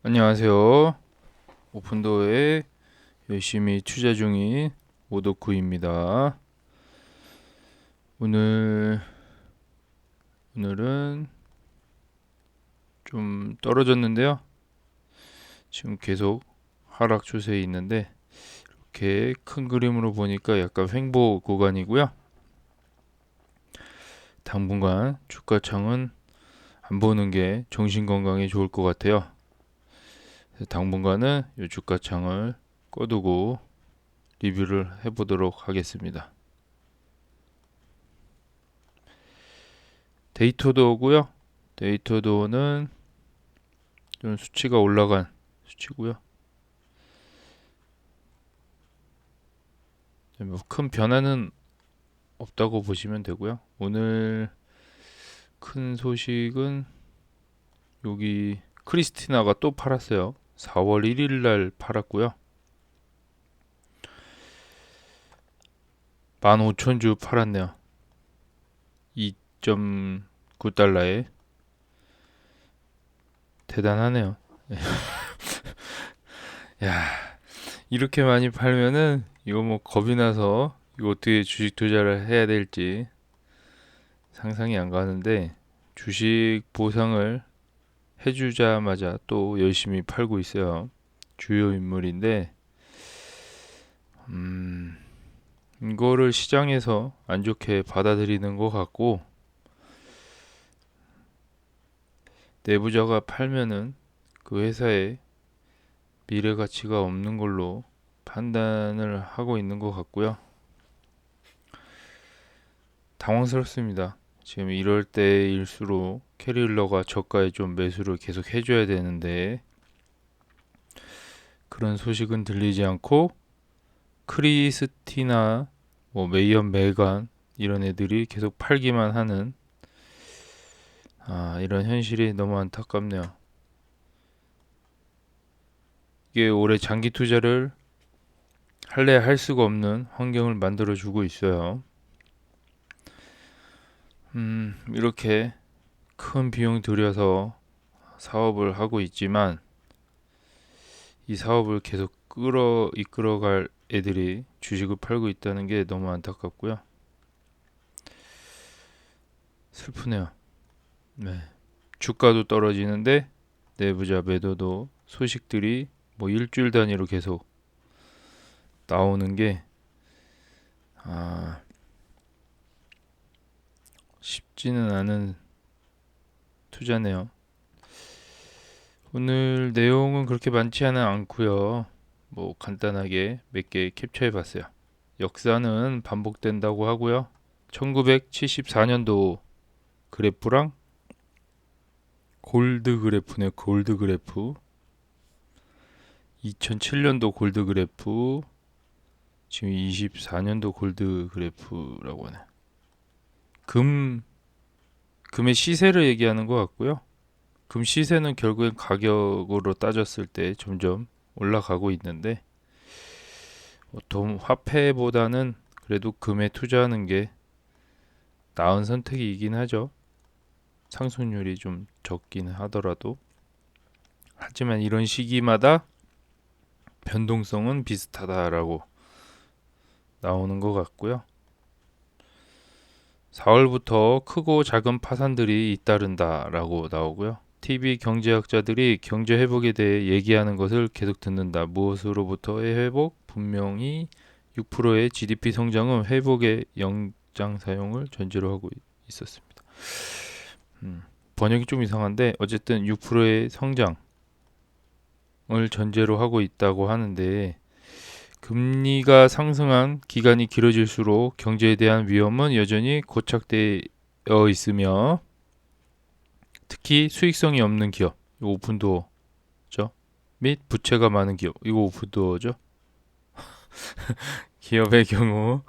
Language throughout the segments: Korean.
안녕하세요. 오픈도어에 열심히 투자 중인 오덕후입니다. 오늘은 좀 떨어졌는데요. 지금 계속 하락 추세에 있는데 이렇게 큰 그림으로 보니까 약간 횡보 구간이고요. 당분간 주가창은 안 보는 게 정신 건강에 좋을 것 같아요. 당분간은 이 주가창을 꺼두고 리뷰를 해보도록 하겠습니다. 데이터도어고요. 데이터도어는 좀 수치가 올라간 수치고요. 뭐 큰 변화는 없다고 보시면 되고요. 오늘 큰 소식은 여기 크리스티나가 또 팔았어요. 4월 1일 날 팔았고요. 15,000주 팔았네요. 2.9달러에 대단하네요. 야, 이렇게 많이 팔면은 이거 뭐 겁이 나서 이거 어떻게 주식 투자를 해야 될지 상상이 안 가는데 주식 보상을 해주자마자 또 열심히 팔고 있어요. 주요 인물인데 이거를 시장에서 안 좋게 받아들이는 것 같고 내부자가 팔면은 그 회사에 미래 가치가 없는 걸로 판단을 하고 있는 것 같고요. 당황스럽습니다. 지금 이럴 때일수록 캐리어가 저가에 좀 매수를 계속 해줘야 되는데 그런 소식은 들리지 않고 크리스티나 뭐 메이언 메간 이런 애들이 계속 팔기만 하는 이런 현실이 너무 안타깝네요. 이게 올해 장기 투자를 할래 할 수가 없는 환경을 만들어 주고 있어요. 이렇게 큰 비용 들여서 사업을 하고 있지만 이 사업을 계속 이끌어갈 애들이 주식을 팔고 있다는 게 너무 안타깝고요. 슬프네요. 네. 주가도 떨어지는데 내부자 매도도 소식들이 뭐 일주일 단위로 계속 나오는 게 쉽지는 않은 투자네요. 오늘 내용은 그렇게 많지는 않고요. 뭐 간단하게 몇 개 캡처해 봤어요. 역사는 반복된다고 하고요. 1974년도 그래프랑 골드 그래프네, 골드 그래프. 2007년도 골드 그래프, 지금 24년도 골드 그래프라고 하네. 금, 금의 시세를 얘기하는 것 같고요. 금 시세는 결국엔 가격으로 따졌을 때 점점 올라가고 있는데, 보통 화폐보다는 그래도 금에 투자하는 게 나은 선택이긴 하죠. 상승률이 좀 적긴 하더라도. 하지만 이런 시기마다 변동성은 비슷하다라고 나오는 것 같고요. 4월부터 크고 작은 파산들이 잇따른다라고 나오고요. TV 경제학자들이 경제 회복에 대해 얘기하는 것을 계속 듣는다. 무엇으로부터의 회복? 분명히 6%의 GDP 성장은 회복의 영장 사용을 전제로 하고 있었습니다. 번역이 좀 이상한데 어쨌든 6%의 성장을 전제로 하고 있다고 하는데 금리가 상승한 기간이 길어질수록 경제에 대한 위험은 여전히 고착되어 있으며 특히 수익성이 없는 기업, 이거 오픈도어죠. 및 부채가 많은 기업, 이거 오픈도어죠. 기업의 경우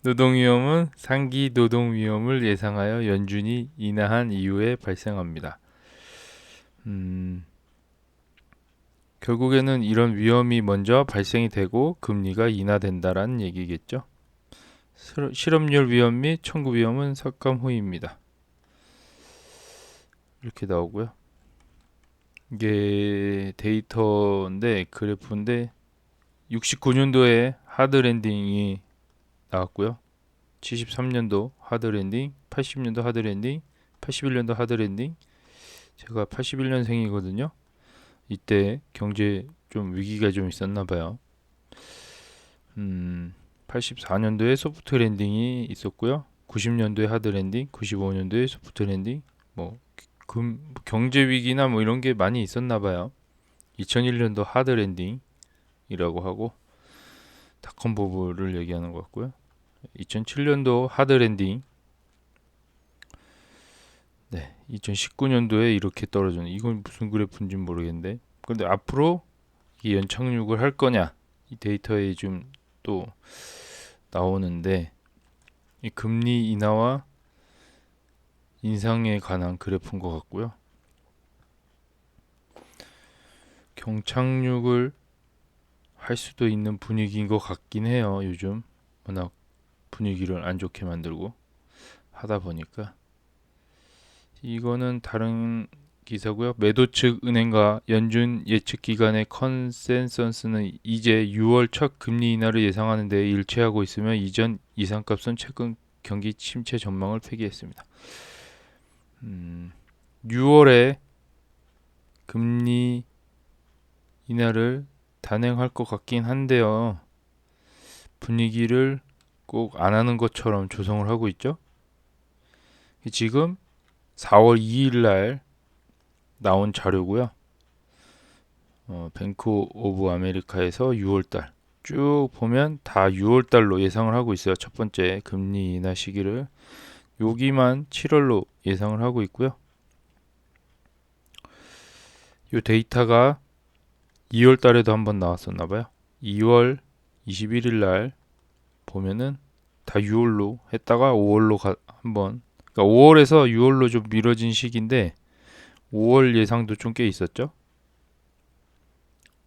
노동 위험은 상기 노동 위험을 예상하여 연준이 인하한 이후에 발생합니다. 결국에는 이런 위험이 먼저 발생이 되고 금리가 인하된다라는 얘기겠죠. 실업률 위험 및 청구 위험은 삭감 후입니다. 이렇게 나오고요. 이게 데이터인데 그래프인데 69년도에 하드 랜딩이 나왔고요. 73년도 하드 랜딩, 80년도 하드 랜딩, 81년도 하드 랜딩. 제가 81년생이거든요. 이때 경제 좀 위기가 좀 있었나 봐요. 84년도에 소프트 랜딩이 있었고요. 90년도에 하드 랜딩, 95년도에 소프트 랜딩. 뭐 경제 위기나 뭐 이런 게 많이 있었나 봐요. 2001년도 하드 랜딩이라고 하고 닷컴 버블을 얘기하는 것 같고요. 2007년도 하드 랜딩. 네, 2019년도에 이렇게 떨어지는, 이건 무슨 그래프인지 모르겠는데, 근데 앞으로 이 연착륙을 할 거냐, 이 데이터에 좀 또 나오는데, 이 금리 인하와 인상에 관한 그래프인 것 같고요. 경착륙을 할 수도 있는 분위기인 것 같긴 해요. 요즘 워낙 분위기를 안 좋게 만들고 하다 보니까. 이거는 다른 기사고요. 매도 측 은행과 연준 예측 기관의 컨센서스는 이제 6월 첫 금리 인하를 예상하는 데 일치하고 있으며 이전 이상값은 최근 경기 침체 전망을 폐기했습니다. 6월에 금리 인하를 단행할 것 같긴 한데요. 분위기를 꼭 안 하는 것처럼 조성을 하고 있죠. 지금 4월 2일 날 나온 자료고요. 뱅크 오브 아메리카에서 6월달 쭉 보면 다 6월달로 예상을 하고 있어요. 첫 번째 금리 인하 시기를. 여기만 7월로 예상을 하고 있고요. 이 데이터가 2월달에도 한번 나왔었나 봐요. 2월 21일 날 보면은 다 6월로 했다가 5월로 한번, 그러니까 5월에서 6월로 좀 미뤄진 시기인데 5월 예상도 좀 꽤 있었죠.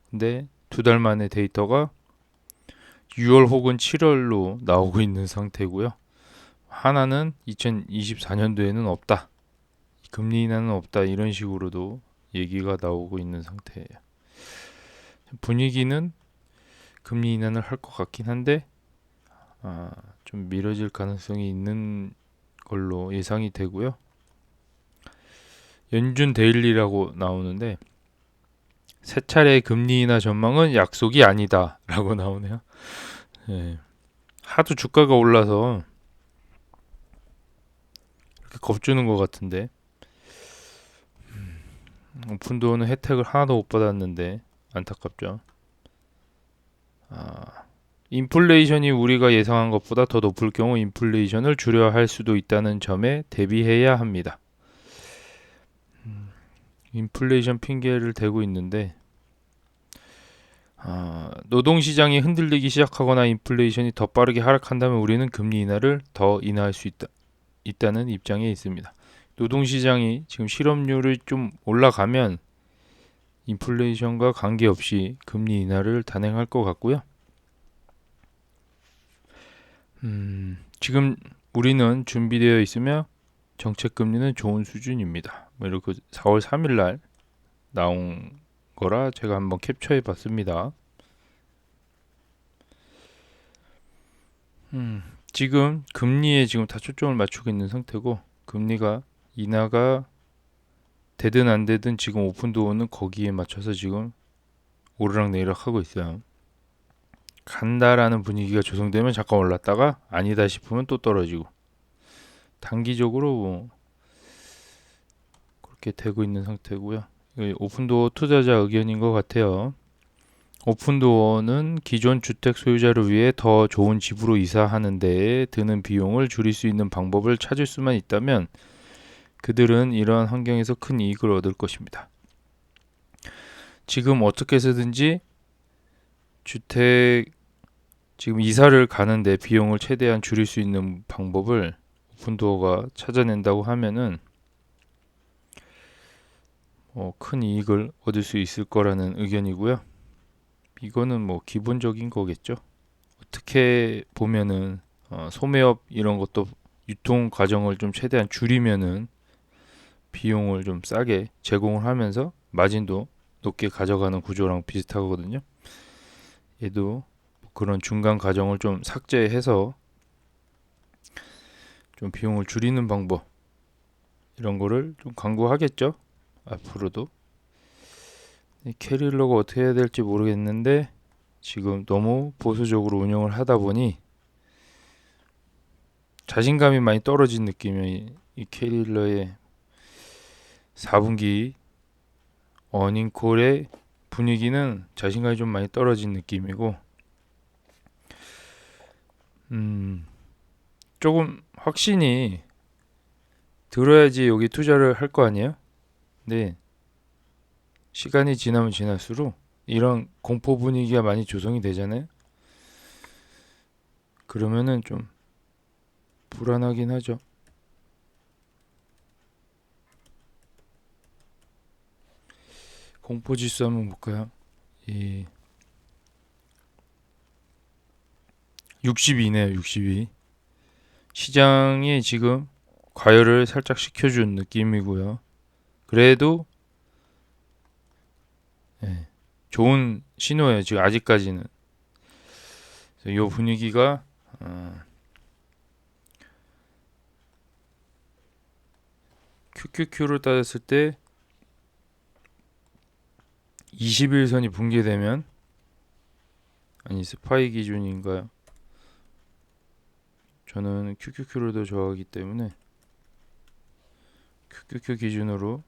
근데 2달 만에 데이터가 6월 혹은 7월로 나오고 있는 상태고요. 하나는 2024년도에는 없다, 금리 인하는 없다, 이런 식으로도 얘기가 나오고 있는 상태예요. 분위기는 금리 인하를 할 것 같긴 한데 좀 미뤄질 가능성이 있는 걸로 예상이 되고요. 연준 데일리라고 나오는데 세 차례 금리 인하 전망은 약속이 아니다 라고 나오네요. 네. 하도 주가가 올라서 이렇게 겁주는 것 같은데, 오픈도어는 혜택을 하나도 못 받았는데 안타깝죠. 인플레이션이 우리가 예상한 것보다 더 높을 경우 인플레이션을 줄여야 할 수도 있다는 점에 대비해야 합니다. 인플레이션 핑계를 대고 있는데, 노동시장이 흔들리기 시작하거나 인플레이션이 더 빠르게 하락한다면 우리는 금리 인하를 더 인하할 수 있다는 입장에 있습니다. 노동시장이 지금 실업률이 좀 올라가면 인플레이션과 관계없이 금리 인하를 단행할 것 같고요. 지금 우리는 준비되어 있으며 정책 금리는 좋은 수준입니다. 이렇게 4월 3일 날 나온 거라 제가 한번 캡처해 봤습니다. 지금 금리에 지금 다 초점을 맞추고 있는 상태고, 금리가 인하가 되든 안 되든 지금 오픈도어는 거기에 맞춰서 지금 오르락내리락 하고 있어요. 간다라는 분위기가 조성되면 잠깐 올랐다가 아니다 싶으면 또 떨어지고, 단기적으로 뭐 그렇게 되고 있는 상태고요. 오픈도어 투자자 의견인 것 같아요. 오픈도어는 기존 주택 소유자를 위해 더 좋은 집으로 이사하는 데에 드는 비용을 줄일 수 있는 방법을 찾을 수만 있다면 그들은 이러한 환경에서 큰 이익을 얻을 것입니다. 지금 어떻게 해서든지 주택 지금 이사를 가는데 비용을 최대한 줄일 수 있는 방법을 오픈도어가 찾아낸다고 하면은 큰 이익을 얻을 수 있을 거라는 의견이고요. 이거는 뭐 기본적인 거겠죠. 어떻게 보면은 소매업 이런 것도 유통 과정을 좀 최대한 줄이면은 비용을 좀 싸게 제공을 하면서 마진도 높게 가져가는 구조랑 비슷하거든요. 얘도 그런 중간 과정을 좀 삭제해서 좀 비용을 줄이는 방법 이런 거를 좀 강구하겠죠. 앞으로도. 캐릴러가 어떻게 해야 될지 모르겠는데 지금 너무 보수적으로 운영을 하다 보니 자신감이 많이 떨어진 느낌이 이 캐릴러의 4분기 어닝콜의 분위기는 자신감이 좀 많이 떨어진 느낌이고 조금 확신이 들어야지 여기 투자를 할 거 아니에요? 근데 시간이 지나면 지날수록 이런 공포 분위기가 많이 조성이 되잖아요. 그러면은 좀 불안하긴 하죠. 공포지수 한번 볼까요? 이 62네요. 62. 시장이 지금 과열을 살짝 시켜준 느낌이고요. 그래도 좋은 신호예요. 지금 아직까지는. 이 분위기가 QQQ를 따졌을 때 21선이 붕괴되면 아니 스파이 기준인가요? 저는 QQQ를 더 좋아하기 때문에 QQQ 기준으로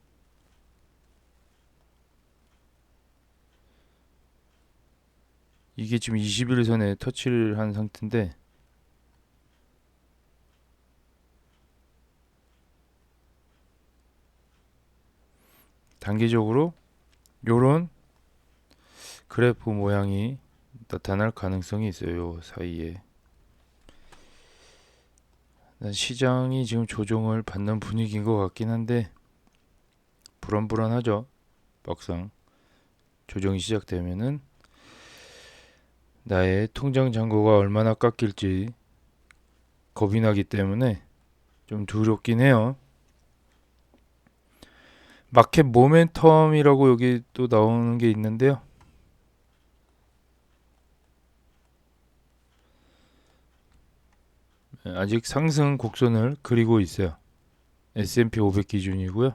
이게 지금 21선에 터치를 한 상태인데 단기적으로 요런 그래프 모양이 나타날 가능성이 있어요. 요 사이에 시장이 지금 조정을 받는 분위기인 것 같긴 한데 불안불안하죠. 막상 조정이 시작되면은 나의 통장 잔고가 얼마나 깎일지 겁이 나기 때문에 좀 두렵긴 해요. 마켓 모멘텀이라고 여기 또 나오는 게 있는데요. 아직 상승 곡선을 그리고 있어요. S&P 500 기준이고요.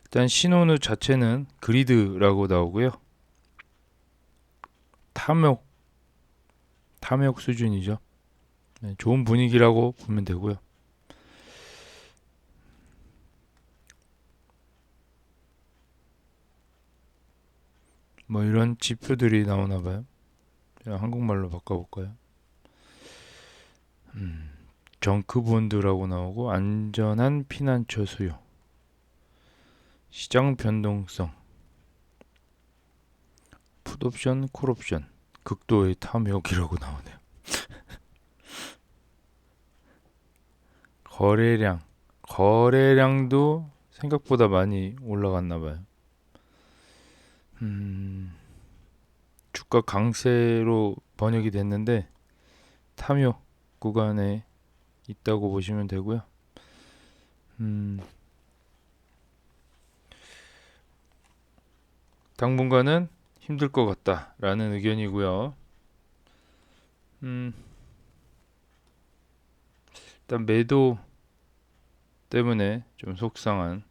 일단 신호는 자체는 그리드라고 나오고요. 탐욕 수준이죠. 좋은 분위기라고 보면 되고요. 뭐 이런 지표들이 나오나 봐요. 제가 한국말로 바꿔볼까요? 정크본드라고 나오고 안전한 피난처 수요, 시장 변동성, 풋옵션, 콜옵션, 극도의 탐욕이라고 나오네요. 거래량도 생각보다 많이 올라갔나 봐요. 주가 강세로 번역이 됐는데 탐욕 구간에 있다고 보시면 되고요. 당분간은 힘들 것 같다라는 의견이고요. 일단 매도 때문에 좀 속상한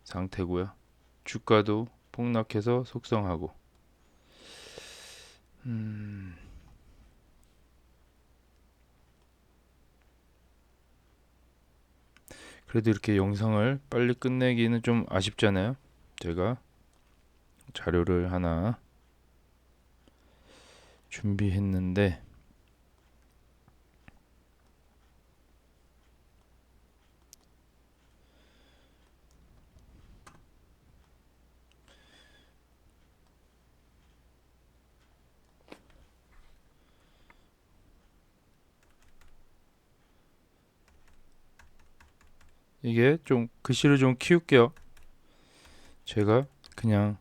상태고요. 주가도 폭락해서 속상하고. 그래도 이렇게 영상을 빨리 끝내기는 좀 아쉽잖아요. 제가 자료를 하나 준비했는데 이게 좀 글씨를 좀 키울게요. 제가 그냥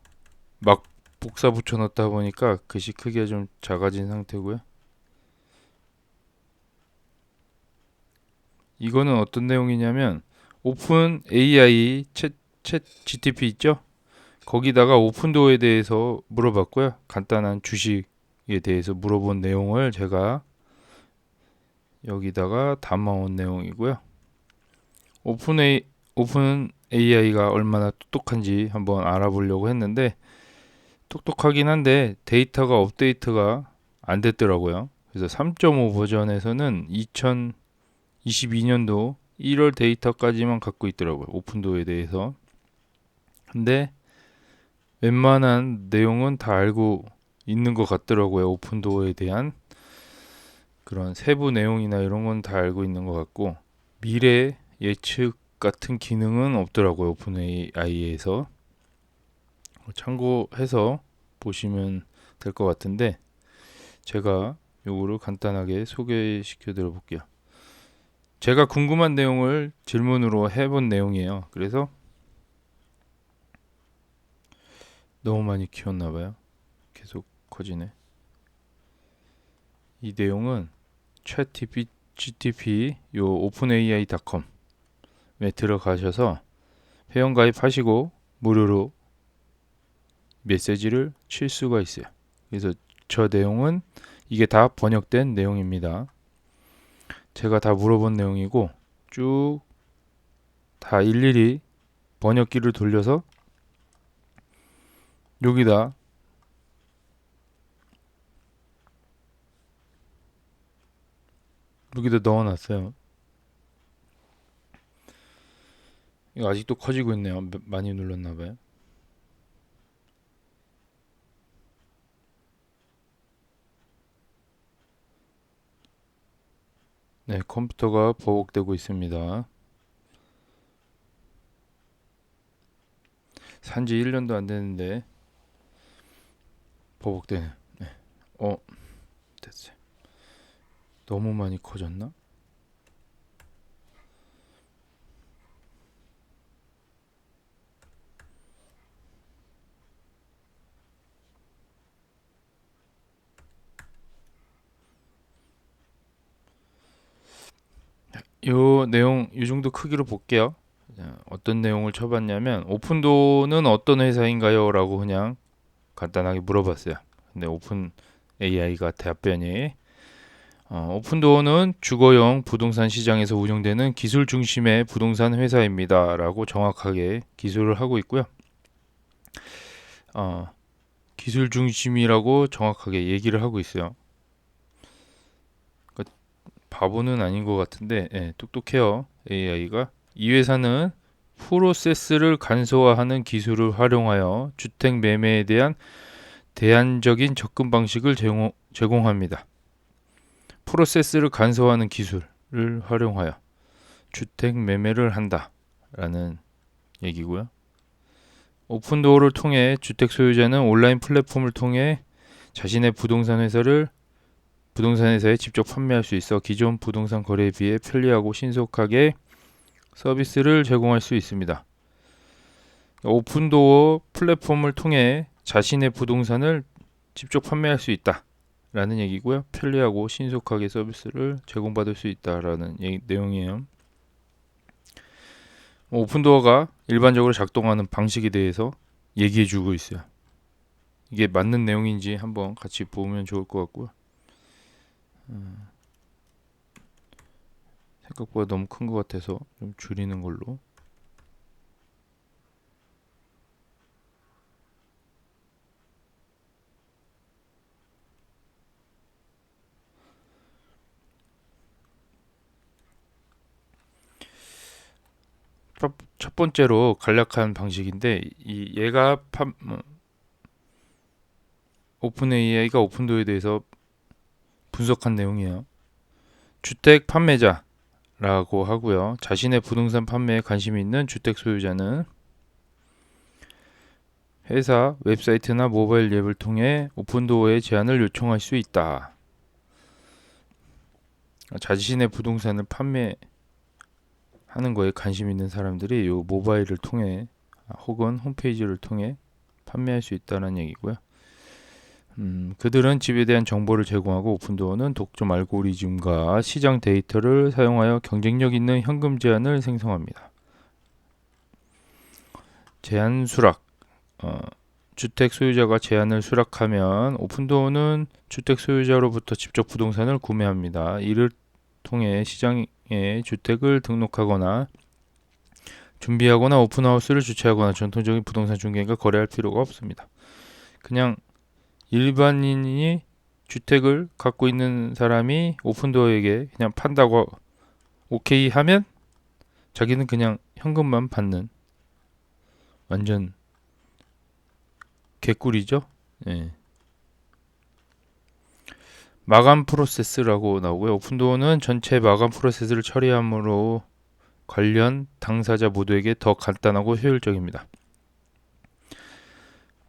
막 복사 붙여 넣다 보니까 글씨 크기가 좀 작아진 상태고요. 이거는 어떤 내용이냐면 오픈 AI 챗 GTP 있죠? 거기다가 오픈도어에 대해서 물어봤고요. 간단한 주식에 대해서 물어본 내용을 제가 여기다가 담아온 내용이고요. 오픈 AI가 얼마나 똑똑한지 한번 알아보려고 했는데 똑똑하긴 한데 데이터가 업데이트가 안 됐더라고요. 그래서 3.5 버전에서는 2022년도 1월 데이터까지만 갖고 있더라고요. 오픈도어에 대해서. 근데 웬만한 내용은 다 알고 있는 것 같더라고요. 오픈도어에 대한 그런 세부 내용이나 이런 건 다 알고 있는 것 같고 미래 예측 같은 기능은 없더라고요. 오픈 AI에서. 참고해서 보시면 될 것 같은데 제가 요거를 간단하게 소개시켜 드려 볼게요. 제가 궁금한 내용을 질문으로 해본 내용이에요. 그래서 너무 많이 키웠나 봐요. 계속 커지네. 이 내용은 ChatGPT 요 openai.com에 들어가셔서 회원 가입하시고 무료로 메시지를 칠 수가 있어요. 그래서 저 내용은 이게 다 번역된 내용입니다. 제가 다 물어본 내용이고 쭉 다 일일이 번역기를 돌려서 여기다 넣어놨어요. 이거 아직도 커지고 있네요. 많이 눌렀나봐요. 네, 컴퓨터가 버벅대고 있습니다. 산지 1년도 안 됐는데 버벅대네. 네. 됐어요. 너무 많이 커졌나? 요 내용 이 정도 크기로 볼게요. 어떤 내용을 쳐봤냐면 오픈도어는 어떤 회사인가요? 라고 그냥 간단하게 물어봤어요. 근데 오픈 AI가 답변이 오픈도어는 주거용 부동산 시장에서 운영되는 기술 중심의 부동산 회사입니다. 라고 정확하게 기술을 하고 있고요. 기술 중심이라고 정확하게 얘기를 하고 있어요. 그러니까 바보는 아닌 것 같은데 똑똑해요. AI가. 이 회사는 프로세스를 간소화하는 기술을 활용하여 주택 매매에 대한 대안적인 접근 방식을 제공합니다. 프로세스를 간소화하는 기술을 활용하여 주택 매매를 한다라는 얘기고요. 오픈도어를 통해 주택 소유자는 온라인 플랫폼을 통해 자신의 부동산 회사에 직접 판매할 수 있어 기존 부동산 거래에 비해 편리하고 신속하게 서비스를 제공할 수 있습니다. 오픈도어 플랫폼을 통해 자신의 부동산을 직접 판매할 수 있다라는 얘기고요. 편리하고 신속하게 서비스를 제공받을 수 있다라는 내용이에요. 오픈도어가 일반적으로 작동하는 방식에 대해서 얘기해주고 있어요. 이게 맞는 내용인지 한번 같이 보면 좋을 것 같고요. 생각보다 너무 큰 것 같아서 좀 줄이는 걸로. 첫 번째로 간략한 방식인데 얘가 오픈 AI가 오픈도어에 대해서 분석한 내용이에요. 주택 판매자라고 하고요. 자신의 부동산 판매에 관심이 있는 주택 소유자는 회사 웹사이트나 모바일 앱을 통해 오픈도어에 제안을 요청할 수 있다. 자신의 부동산을 판매하는 거에 관심 있는 사람들이 이 모바일을 통해 혹은 홈페이지를 통해 판매할 수 있다는 얘기고요. 그들은 집에 대한 정보를 제공하고 오픈도어는 독점 알고리즘과 시장 데이터를 사용하여 경쟁력 있는 현금 제안을 생성합니다. 제안 수락 주택 소유자가 제한을 수락하면 오픈도어는 주택 소유자로부터 직접 부동산을 구매합니다. 이를 통해 시장에 주택을 등록하거나 준비하거나 오픈하우스를 주최하거나 전통적인 부동산 중개인과 거래할 필요가 없습니다. 그냥 일반인이 주택을 갖고 있는 사람이 오픈도어에게 그냥 판다고 오케이 하면 자기는 그냥 현금만 받는 완전 개꿀이죠. 예. 마감 프로세스라고 나오고요. 오픈도어는 전체 마감 프로세스를 처리함으로 관련 당사자 모두에게 더 간단하고 효율적입니다.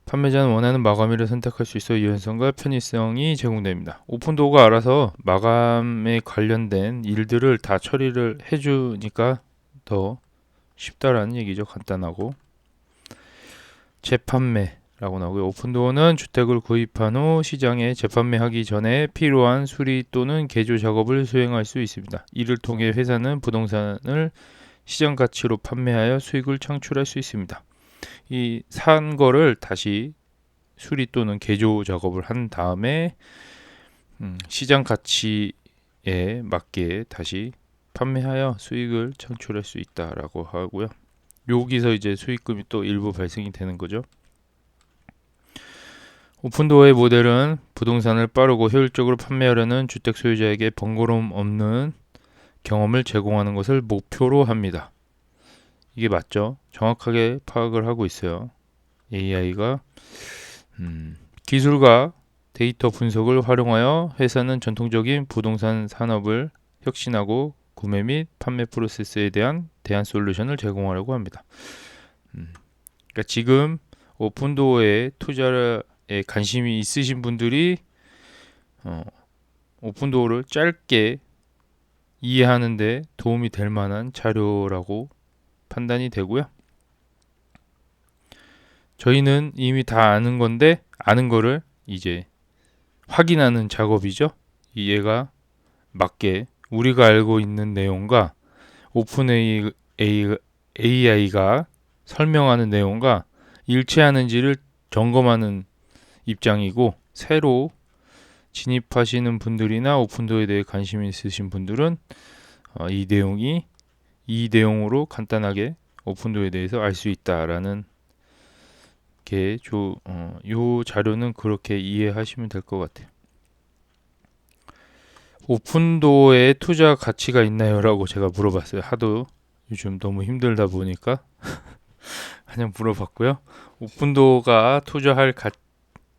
판매자는 원하는 마감일을 선택할 수 있어 유연성과 편의성이 제공됩니다. 오픈도어가 알아서 마감에 관련된 일들을 다 처리를 해주니까 더 쉽다라는 얘기죠. 간단하고. 재판매라고 나오고요. 오픈도어는 주택을 구입한 후 시장에 재판매하기 전에 필요한 수리 또는 개조 작업을 수행할 수 있습니다. 이를 통해 회사는 부동산을 시장 가치로 판매하여 수익을 창출할 수 있습니다. 이 산 거를 다시 수리 또는 개조 작업을 한 다음에 시장 가치에 맞게 다시 판매하여 수익을 창출할 수 있다라고 하고요. 여기서 이제 수익금이 또 일부 발생이 되는 거죠. 오픈도어의 모델은 부동산을 빠르고 효율적으로 판매하려는 주택 소유자에게 번거로움 없는 경험을 제공하는 것을 목표로 합니다. 이게 맞죠? 정확하게 파악을 하고 있어요. AI가 기술과 데이터 분석을 활용하여 회사는 전통적인 부동산 산업을 혁신하고 구매 및 판매 프로세스에 대한 대안 솔루션을 제공하려고 합니다. 그러니까 지금 오픈도어에 투자에 관심이 있으신 분들이 오픈도어를 짧게 이해하는 데 도움이 될 만한 자료라고 판단이 되고요. 저희는 이미 다 아는 건데 아는 거를 이제 확인하는 작업이죠. 얘가 맞게 우리가 알고 있는 내용과 오픈 AI가 설명하는 내용과 일치하는지를 점검하는 입장이고, 새로 진입하시는 분들이나 오픈도어에 대해 관심 있으신 분들은 이 내용으로 간단하게 오픈도어에 대해서 알 수 있다라는 요 자료는 그렇게 이해하시면 될 것 같아요. 오픈도어에 투자 가치가 있나요? 라고 제가 물어봤어요. 하도 요즘 너무 힘들다 보니까 그냥 물어봤고요. 오픈도어가 투자할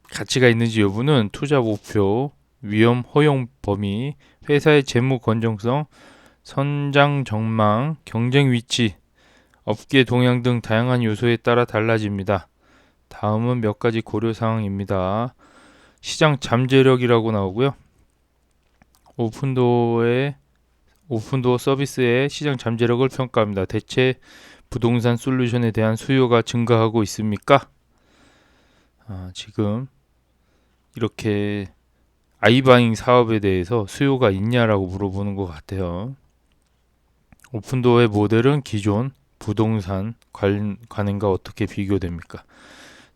가치가 있는지 여부는 투자 목표, 위험 허용 범위, 회사의 재무 건전성, 선장 전망, 경쟁 위치, 업계 동향 등 다양한 요소에 따라 달라집니다. 다음은 몇 가지 고려 사항입니다. 시장 잠재력이라고 나오고요. 오픈도어 서비스의 시장 잠재력을 평가합니다. 대체 부동산 솔루션에 대한 수요가 증가하고 있습니까? 지금 이렇게 아이바잉 사업에 대해서 수요가 있냐라고 물어보는 것 같아요. 오픈도어의 모델은 기존 부동산 관행과 어떻게 비교됩니까?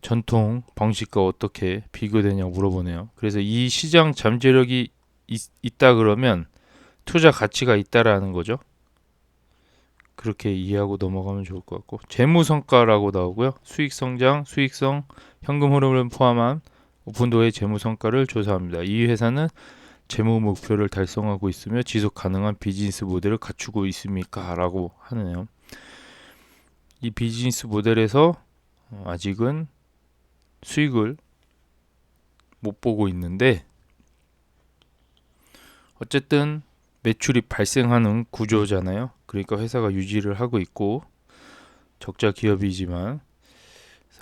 전통 방식과 어떻게 비교되냐고 물어보네요. 그래서 이 시장 잠재력이 있다 그러면 투자 가치가 있다라는 거죠. 그렇게 이해하고 넘어가면 좋을 것 같고, 재무 성과라고 나오고요. 수익 성장, 수익성, 현금 흐름을 포함한 오픈도어의 재무 성과를 조사합니다. 이 회사는 재무 목표를 달성하고 있으며 지속 가능한 비즈니스 모델을 갖추고 있습니까? 라고 하네요. 이 비즈니스 모델에서 아직은 수익을 못 보고 있는데, 어쨌든 매출이 발생하는 구조잖아요. 그러니까 회사가 유지를 하고 있고 적자 기업이지만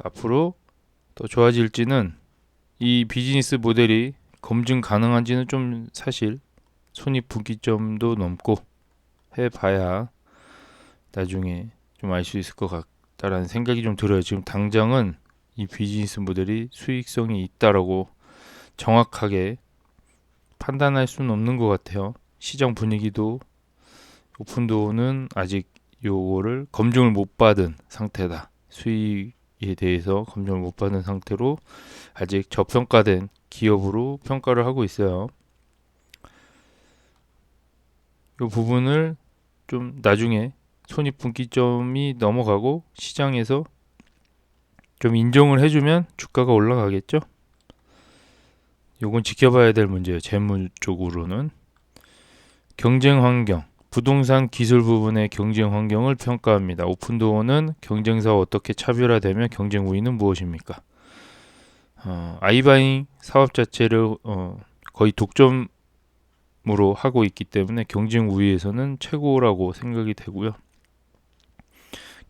앞으로 더 좋아질지는 이 비즈니스 모델이 검증 가능한지는 좀 사실 손익분기점도 넘고 해봐야 나중에 좀 알 수 있을 것 같다라는 생각이 좀 들어요. 지금 당장은 이 비즈니스 모델이 수익성이 있다라고 정확하게 판단할 수는 없는 것 같아요. 시장 분위기도 오픈도어는 아직 요거를 검증을 못 받은 상태다. 수익이 대해서 검증을 못 받은 상태로 아직 저평가된 기업으로 평가를 하고 있어요. 이 부분을 좀 나중에 손익분기점이 넘어가고 시장에서 좀 인정을 해주면 주가가 올라가겠죠. 요건 지켜봐야 될 문제예요. 재무 쪽으로는 경쟁 환경, 부동산 기술 부분의 경쟁 환경을 평가합니다. 오픈도어는 경쟁사와 어떻게 차별화되며 경쟁 우위는 무엇입니까? 아이바잉 사업 자체를 거의 독점으로 하고 있기 때문에 경쟁 우위에서는 최고라고 생각이 되고요.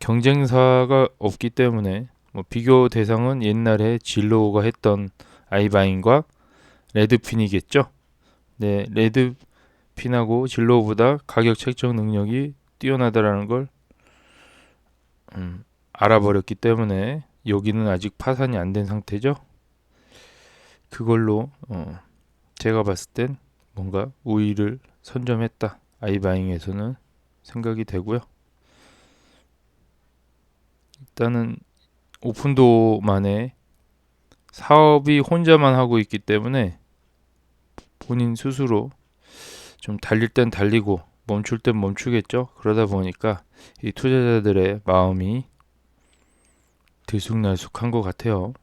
경쟁사가 없기 때문에 비교 대상은 옛날에 진로가 했던 아이바잉과 레드핀이겠죠. 네, 레드핀하고 진로보다 가격 책정 능력이 뛰어나다라는 걸 알아버렸기 때문에 여기는 아직 파산이 안 된 상태죠. 그걸로 제가 봤을 땐 뭔가 우위를 선점했다. 아이바잉에서는 생각이 되고요. 일단은 오픈도어만의 사업이 혼자만 하고 있기 때문에 본인 스스로 좀 달릴 땐 달리고 멈출 땐 멈추겠죠. 그러다 보니까 이 투자자들의 마음이 들쑥날쑥한 것 같아요.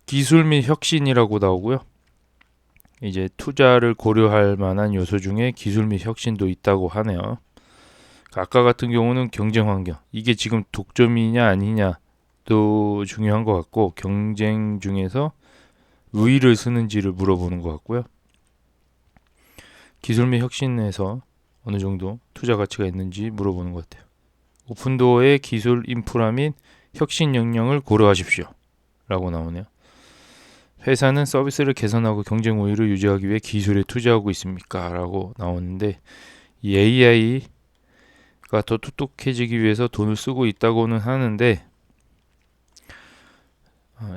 기술 및 혁신이라고 나오고요. 이제 투자를 고려할 만한 요소 중에 기술 및 혁신도 있다고 하네요. 아까 같은 경우는 경쟁 환경, 이게 지금 독점이냐 아니냐도 중요한 것 같고 경쟁 중에서 우위를 쓰는지를 물어보는 것 같고요. 기술 및 혁신에서 어느 정도 투자 가치가 있는지 물어보는 것 같아요. 오픈도어의 기술 인프라 및 혁신 역량을 고려하십시오 라고 나오네요. 회사는 서비스를 개선하고 경쟁 우위를 유지하기 위해 기술에 투자하고 있습니까? 라고 나오는데 이 AI가 더 똑똑해지기 위해서 돈을 쓰고 있다고는 하는데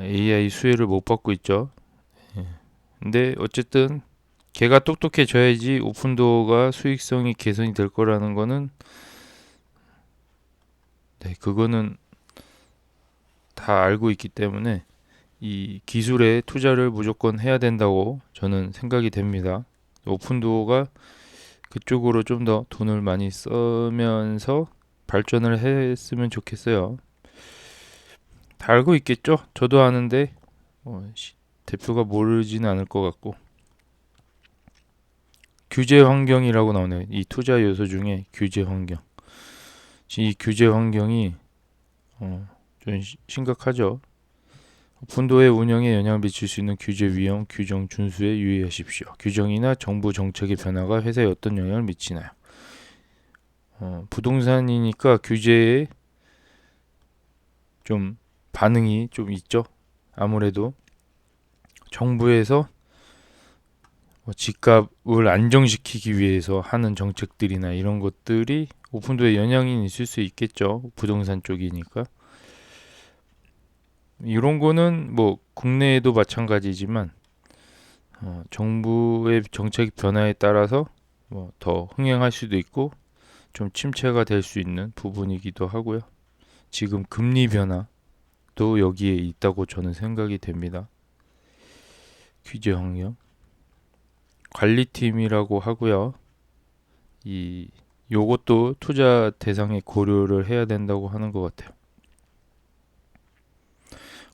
AI 수혜를 못 받고 있죠. 근데 어쨌든 걔가 똑똑해져야지 오픈도어가 수익성이 개선이 될 거라는 거는 그거는 다 알고 있기 때문에 이 기술에 투자를 무조건 해야 된다고 저는 생각이 됩니다. 오픈도어가 그쪽으로 좀 더 돈을 많이 쓰면서 발전을 했으면 좋겠어요. 다 알고 있겠죠? 저도 아는데 대표가 모르지는 않을 것 같고. 규제 환경이라고 나오네요. 이 투자 요소 중에 규제 환경. 이 규제 환경이 좀 심각하죠. 오픈도어의 운영에 영향을 미칠 수 있는 규제 위험, 규정 준수에 유의하십시오. 규정이나 정부 정책의 변화가 회사에 어떤 영향을 미치나요? 부동산이니까 규제에 좀 반응이 좀 있죠. 아무래도 정부에서 집값을 안정시키기 위해서 하는 정책들이나 이런 것들이 오픈도어에 영향이 있을 수 있겠죠. 부동산 쪽이니까. 이런 거는 국내에도 마찬가지지만 정부의 정책 변화에 따라서 더 흥행할 수도 있고 좀 침체가 될 수 있는 부분이기도 하고요. 지금 금리 변화도 여기에 있다고 저는 생각이 됩니다. 규제 환경. 관리팀이라고 하고요. 요것도 투자 대상에 고려를 해야 된다고 하는 것 같아요.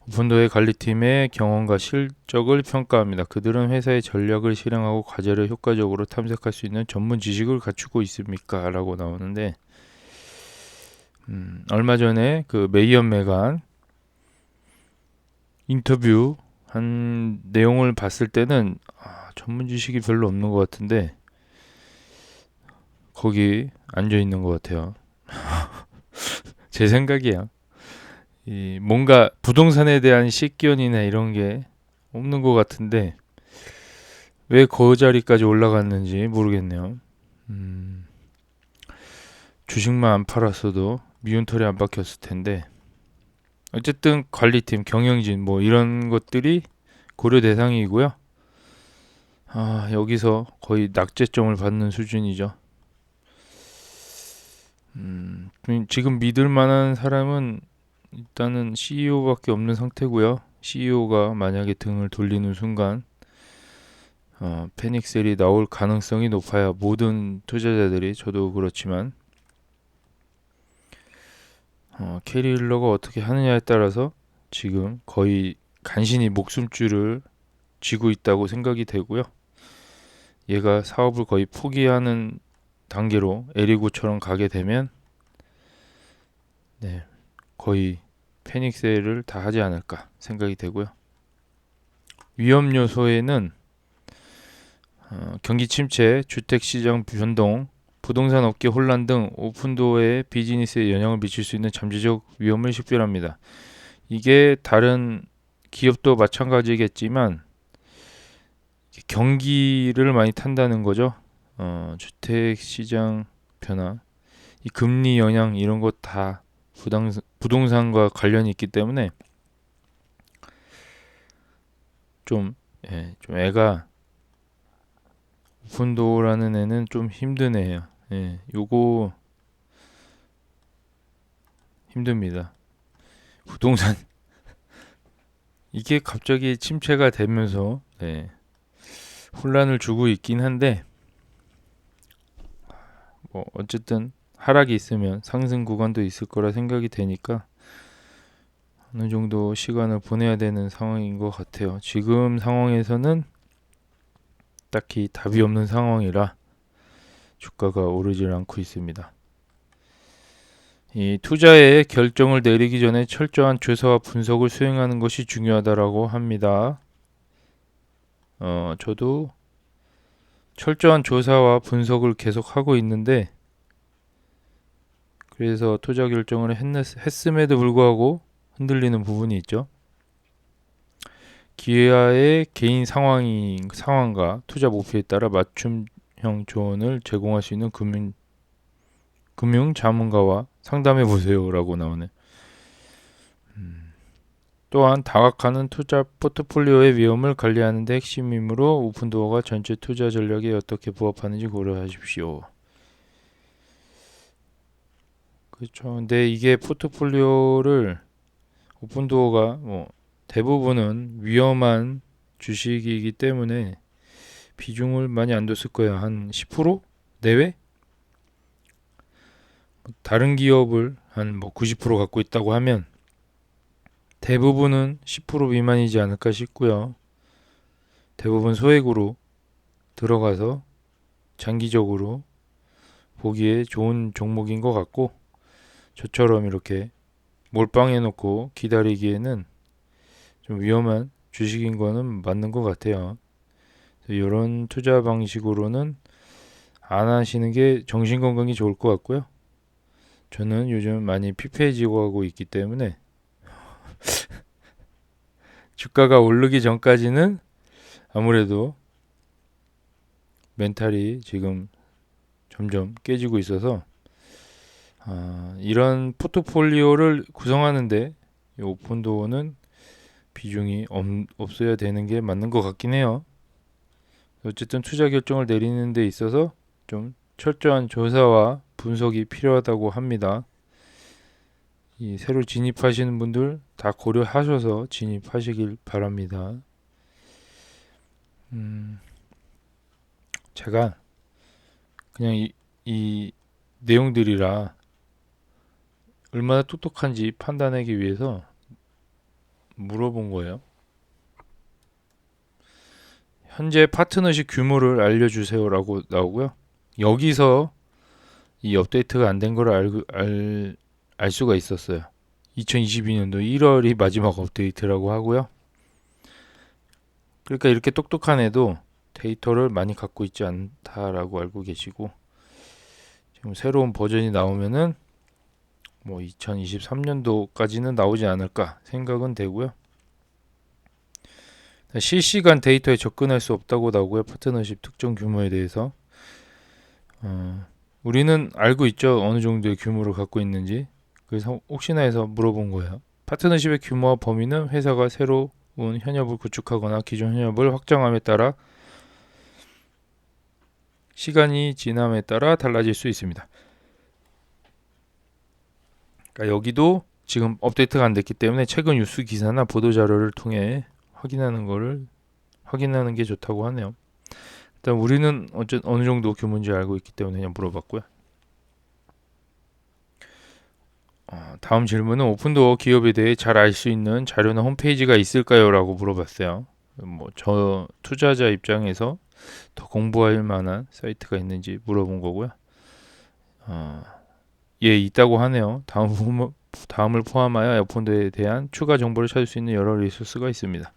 오픈도어의 관리팀의 경험과 실적을 평가합니다. 그들은 회사의 전략을 실행하고 과제를 효과적으로 탐색할 수 있는 전문 지식을 갖추고 있습니까? 라고 나오는데 얼마 전에 그 메이언 메간 인터뷰 한 내용을 봤을 때는 전문 지식이 별로 없는 것 같은데 거기 앉아 있는 것 같아요. 제 생각이야. 뭔가 부동산에 대한 식견이나 이런 게 없는 것 같은데 왜 그 자리까지 올라갔는지 모르겠네요. 주식만 안 팔았어도 미운털이 안 박혔을 텐데 어쨌든 관리팀, 경영진 이런 것들이 고려 대상이고요. 여기서 거의 낙제점을 받는 수준이죠. 지금 믿을 만한 사람은 일단은 CEO밖에 없는 상태고요. CEO가 만약에 등을 돌리는 순간 패닉셀이 나올 가능성이 높아요. 모든 투자자들이, 저도 그렇지만 캐리 힐러가 어떻게 하느냐에 따라서 지금 거의 간신히 목숨줄을 쥐고 있다고 생각이 되고요. 얘가 사업을 거의 포기하는 단계로 에리고처럼 가게 되면 네, 거의 패닉셀을 다 하지 않을까 생각이 되고요. 위험 요소에는 경기 침체, 주택시장 변동, 부동산 업계 혼란 등 오픈도어의 비즈니스에 영향을 미칠 수 있는 잠재적 위험을 식별합니다. 이게 다른 기업도 마찬가지겠지만 경기를 많이 탄다는 거죠. 주택시장 변화, 이 금리 영향 이런 것 다 부동산과 관련이 있기 때문에 좀 애가 오픈도어라는 애는 좀 힘든 애예요. 요거 힘듭니다. 부동산 이게 갑자기 침체가 되면서 혼란을 주고 있긴 한데 뭐 어쨌든 하락이 있으면 상승 구간도 있을 거라 생각이 되니까 어느 정도 시간을 보내야 되는 상황인 것 같아요. 지금 상황에서는 딱히 답이 없는 상황이라 주가가 오르질 않고 있습니다. 이 투자의 결정을 내리기 전에 철저한 조사와 분석을 수행하는 것이 중요하다라고 합니다. 저도 철저한 조사와 분석을 계속 하고 있는데 그래서 투자 결정을 했음에도 불구하고 흔들리는 부분이 있죠. 기아의 개인 상황과 투자 목표에 따라 맞춤형 조언을 제공할 수 있는 금융 자문가와 상담해 보세요라고 나오네. 또한 다각화는 투자 포트폴리오의 위험을 관리하는 데 핵심이므로 오픈도어가 전체 투자 전략에 어떻게 부합하는지 고려하십시오. 그렇죠. 근데 이게 포트폴리오를 오픈도어가 대부분은 위험한 주식이기 때문에 비중을 많이 안 뒀을 거야. 한 10% 내외? 다른 기업을 한 90% 갖고 있다고 하면 대부분은 10% 미만이지 않을까 싶고요. 대부분 소액으로 들어가서 장기적으로 보기에 좋은 종목인 것 같고 저처럼 이렇게 몰빵해 놓고 기다리기에는 좀 위험한 주식인 거는 맞는 것 같아요. 이런 투자 방식으로는 안 하시는 게 정신건강이 좋을 것 같고요. 저는 요즘 많이 피폐해지고 하고 있기 때문에 주가가 오르기 전까지는 아무래도 멘탈이 지금 점점 깨지고 있어서 이런 포트폴리오를 구성하는데 이 오픈도어는 비중이 없어야 되는 게 맞는 것 같긴 해요. 어쨌든 투자 결정을 내리는 데 있어서 좀 철저한 조사와 분석이 필요하다고 합니다. 이 새로 진입하시는 분들 다 고려하셔서 진입하시길 바랍니다. 제가 그냥 이 내용들이라 얼마나 똑똑한지 판단하기 위해서 물어본 거예요. 현재 파트너십 규모를 알려주세요라고 나오고요. 여기서 이 업데이트가 안 된 걸 알 수가 있었어요. 2022년도 1월이 마지막 업데이트라고 하고요. 그러니까 이렇게 똑똑한 애도 데이터를 많이 갖고 있지 않다라고 알고 계시고 지금 새로운 버전이 나오면은 2023년도까지는 나오지 않을까 생각은 되고요. 실시간 데이터에 접근할 수 없다고 나오고요. 파트너십 특정 규모에 대해서 우리는 알고 있죠. 어느 정도의 규모를 갖고 있는지. 그래서 혹시나 해서 물어본 거예요. 파트너십의 규모와 범위는 회사가 새로운 현업을 구축하거나 기존 현업을 확장함에 따라 시간이 지남에 따라 달라질 수 있습니다. 그러니까 여기도 지금 업데이트가 안 됐기 때문에 최근 뉴스 기사나 보도 자료를 통해 확인하는 게 좋다고 하네요. 일단 우리는 어느 정도 규모인지 알고 있기 때문에 그냥 물어봤고요. 다음 질문은 오픈도어 기업에 대해 잘 알 수 있는 자료나 홈페이지가 있을까요? 라고 물어봤어요. 뭐 저 투자자 입장에서 더 공부할 만한 사이트가 있는지 물어본 거고요. 예, 있다고 하네요. 다음을 포함하여 오픈도어에 대한 추가 정보를 찾을 수 있는 여러 리소스가 있습니다.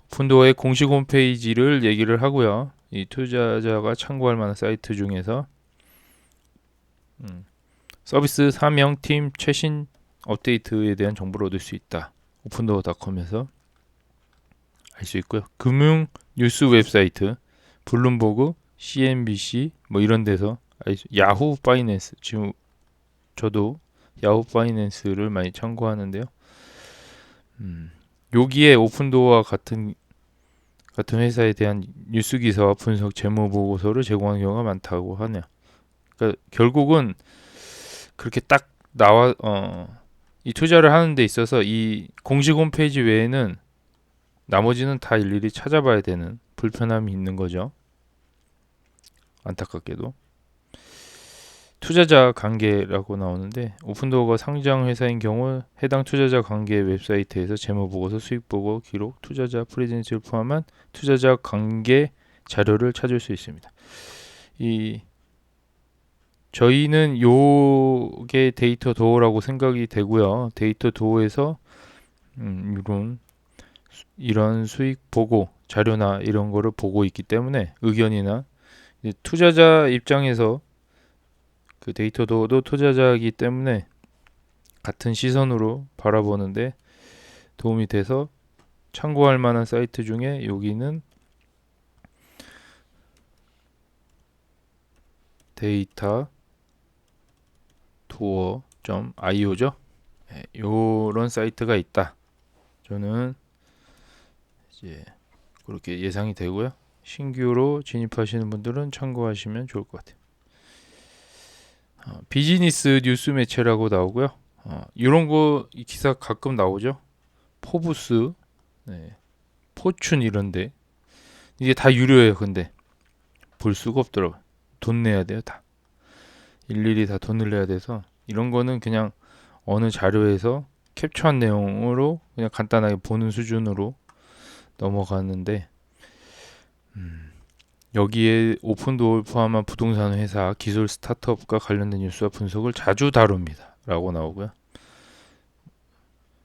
오픈도어의 공식 홈페이지를 얘기를 하고요. 이 투자자가 참고할 만한 사이트 중에서 서비스 사명 팀 최신 업데이트에 대한 정보를 얻을 수 있다. 오픈도어닷컴에서 알 수 있고요. 금융 뉴스 웹사이트, 블룸버그, CNBC 뭐 이런 데서 야후 파이낸스 지금 저도 야후 파이낸스를 많이 참고하는데요. 여기에 오픈도어와 같은 회사에 대한 뉴스 기사와 분석 재무 보고서를 제공하는 경우가 많다고 하네요. 그러니까 결국은 그렇게 딱 이 투자를 하는 데 있어서 이 공식 홈페이지 외에는 나머지는 다 일일이 찾아봐야 되는 불편함이 있는 거죠. 안타깝게도. 투자자 관계라고 나오는데 오픈도어가 상장 회사인 경우 해당 투자자 관계 웹사이트에서 재무보고서, 수익보고, 기록, 투자자 프레젠스를 포함한 투자자 관계 자료를 찾을 수 있습니다. 저희는 요게 데이터 도어라고 생각이 되고요. 데이터 도어에서 이런 수익 보고 자료나 이런 거를 보고 있기 때문에 의견이나 투자자 입장에서 그 데이터 도어도 투자자이기 때문에 같은 시선으로 바라보는데 도움이 돼서 참고할 만한 사이트 중에 여기는 데이터 도어.io죠. 네, 요런 사이트가 있다. 저는 이제 그렇게 예상이 되고요. 신규로 진입하시는 분들은 참고하시면 좋을 것 같아요. 비즈니스 뉴스 매체라고 나오고요. 이런 거 기사 가끔 나오죠. 포브스, 네, 포춘 이런데 이게 다 유료예요. 근데 볼 수가 없더라고요. 돈 내야 돼요. 다 일일이 다 돈을 내야 돼서 이런 거는 그냥 어느 자료에서 캡처한 내용으로 그냥 간단하게 보는 수준으로 넘어가는데 여기에 오픈도어를 포함한 부동산 회사, 기술 스타트업과 관련된 뉴스와 분석을 자주 다룹니다. 라고 나오고요.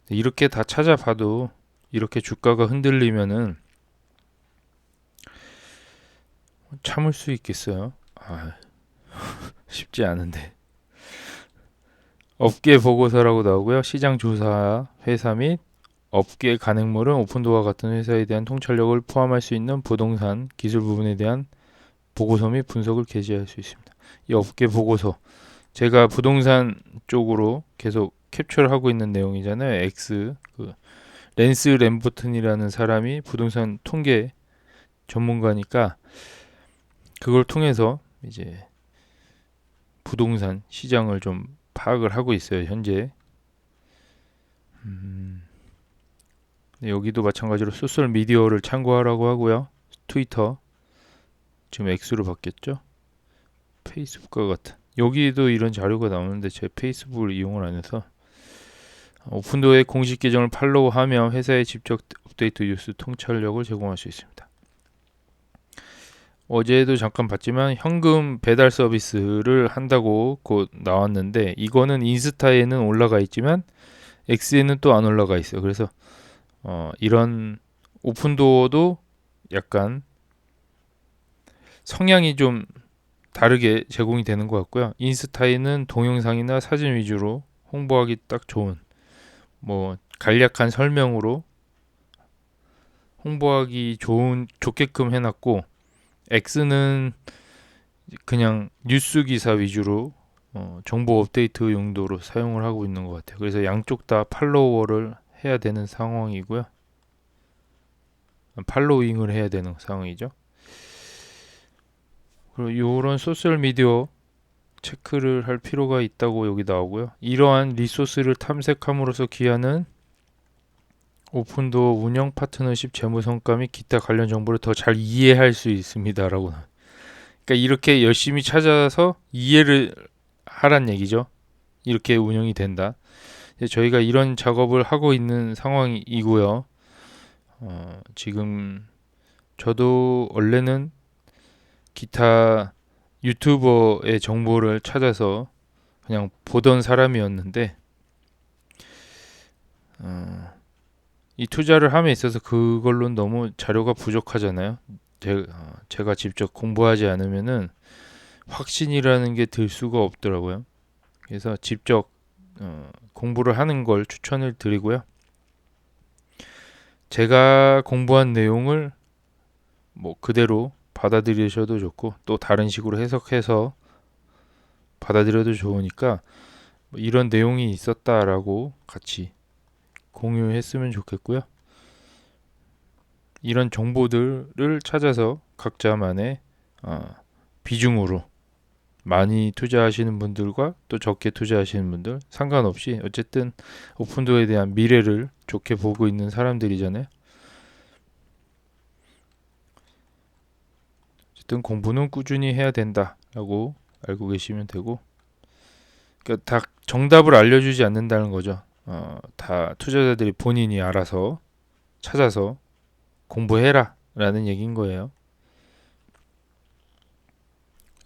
이렇게 다 찾아봐도 이렇게 주가가 흔들리면은 참을 수 있겠어요? 쉽지 않은데. 업계 보고서라고 나오고요. 시장 조사 회사 및 업계 간행물은 오픈도어와 같은 회사에 대한 통찰력을 포함할 수 있는 부동산 기술 부분에 대한 보고서 및 분석을 게시할 수 있습니다. 이 업계 보고서 제가 부동산 쪽으로 계속 캡처를 하고 있는 내용이잖아요. 랜스 램버튼이라는 사람이 부동산 통계 전문가니까 그걸 통해서 이제 부동산 시장을 좀 파악을 하고 있어요. 현재. 여기도 마찬가지로 소셜 미디어를 참고하라고 하고요. 트위터 지금 X로 바뀌었죠. 페이스북과 같은 여기도 이런 자료가 나오는데 제 페이스북을 이용을 안 해서 오픈도어의 공식 계정을 팔로우하며 회사의 직접 업데이트 뉴스 통찰력을 제공할 수 있습니다. 어제도 잠깐 봤지만 현금 배달 서비스를 한다고 곧 나왔는데 이거는 인스타에는 올라가 있지만 X에는 또 안 올라가 있어요. 그래서 이런 오픈도어도 약간 성향이 좀 다르게 제공이 되는 것 같고요. 인스타에는 동영상이나 사진 위주로 홍보하기 딱 좋은 뭐 간략한 설명으로 홍보하기 좋게끔 해놨고 X는 그냥 뉴스 기사 위주로 정보 업데이트 용도로 사용을 하고 있는 것 같아요. 그래서 양쪽 다 팔로워를 해야 되는 상황이고요. 팔로잉을 해야 되는 상황이죠. 그리고 이런 소셜 미디어 체크를 할 필요가 있다고 여기 나오고요. 이러한 리소스를 탐색함으로써 기아는 오픈도어 운영 파트너십 재무 성과 및 기타 관련 정보를 더 잘 이해할 수 있습니다라고. 그러니까 이렇게 열심히 찾아서 이해를 하란 얘기죠. 이렇게 운영이 된다. 저희가 이런 작업을 하고 있는 상황이고요. 지금 저도 원래는 기타 유튜버의 정보를 찾아서 그냥 보던 사람이었는데 이 투자를 함에 있어서 그걸로는 너무 자료가 부족하잖아요. 제가 직접 공부하지 않으면은 확신이라는 게 들 수가 없더라고요. 그래서 직접 공부를 하는 걸 추천을 드리고요. 제가 공부한 내용을 뭐 그대로 받아들이셔도 좋고 또 다른 식으로 해석해서 받아들여도 좋으니까 뭐 이런 내용이 있었다라고 같이 공유했으면 좋겠고요. 이런 정보들을 찾아서 각자만의 비중으로 많이 투자하시는 분들과 또 적게 투자하시는 분들 상관없이 어쨌든 오픈도어에 대한 미래를 좋게 보고 있는 사람들이잖아요. 어쨌든 공부는 꾸준히 해야 된다라고 알고 계시면 되고, 그러니까 다 정답을 알려주지 않는다는 거죠. 다 투자자들이 본인이 알아서 찾아서 공부해라 라는 얘기인 거예요.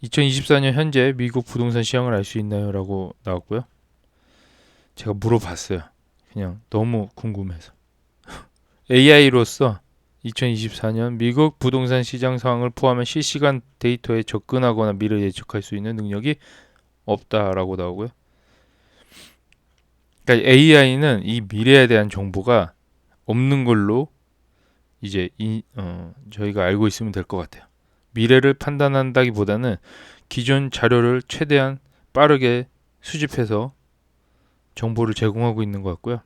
2024년 현재 미국 부동산 시장을 알 수 있나요? 라고 나왔고요. 제가 물어봤어요. 그냥 너무 궁금해서. AI로서 2024년 미국 부동산 시장 상황을 포함한 실시간 데이터에 접근하거나 미래를 예측할 수 있는 능력이 없다라고 나오고요. 그러니까 AI는 이 미래에 대한 정보가 없는 걸로 이제 저희가 알고 있으면 될 것 같아요. 미래를 판단한다기보다는 기존 자료를 최대한 빠르게 수집해서 정보를 제공하고 있는 것 같고요.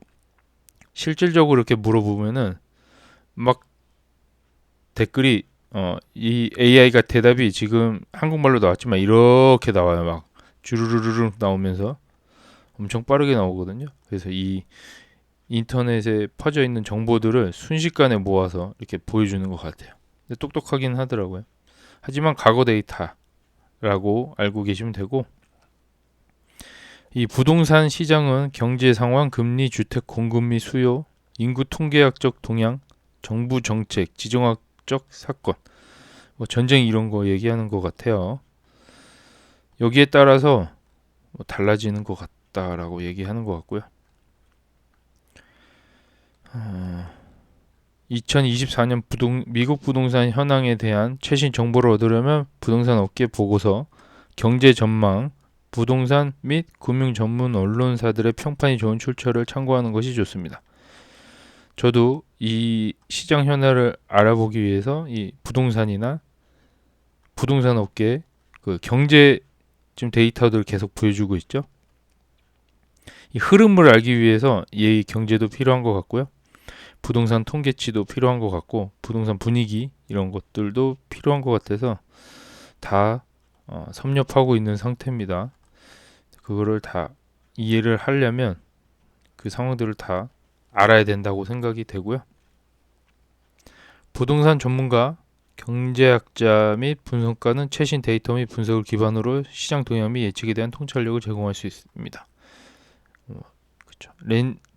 실질적으로 이렇게 물어보면은 막 댓글이 이 AI가 대답이 지금 한국말로 나왔지만 이렇게 나와요. 막 주르르르 나오면서 엄청 빠르게 나오거든요. 그래서 이 인터넷에 퍼져 있는 정보들을 순식간에 모아서 이렇게 보여주는 것 같아요. 근데 똑똑하긴 하더라고요. 하지만 과거 데이터라고 알고 계시면 되고, 이 부동산 시장은 경제 상황, 금리, 주택 공급 및 수요, 인구 통계학적 동향, 정부 정책, 지정학적 사건, 뭐 전쟁 이런 거 얘기하는 것 같아요. 여기에 따라서 뭐 달라지는 것 같다라고 얘기하는 것 같고요. 2024년 미국 부동산 현황에 대한 최신 정보를 얻으려면 부동산 업계 보고서, 경제 전망, 부동산 및 금융 전문 언론사들의 평판이 좋은 출처를 참고하는 것이 좋습니다. 저도 이 시장 현황을 알아보기 위해서 이 부동산이나 부동산 업계 그 경제 지금 데이터들 계속 보여주고 있죠. 이 흐름을 알기 위해서 이 경제도 필요한 것 같고요. 부동산 통계치도 필요한 것 같고 부동산 분위기 이런 것들도 필요한 것 같아서 다 섭렵하고 있는 상태입니다. 그거를 다 이해를 하려면 그 상황들을 다 알아야 된다고 생각이 되고요. 부동산 전문가, 경제학자 및 분석가는 최신 데이터 및 분석을 기반으로 시장 동향 및 예측에 대한 통찰력을 제공할 수 있습니다. 그렇죠.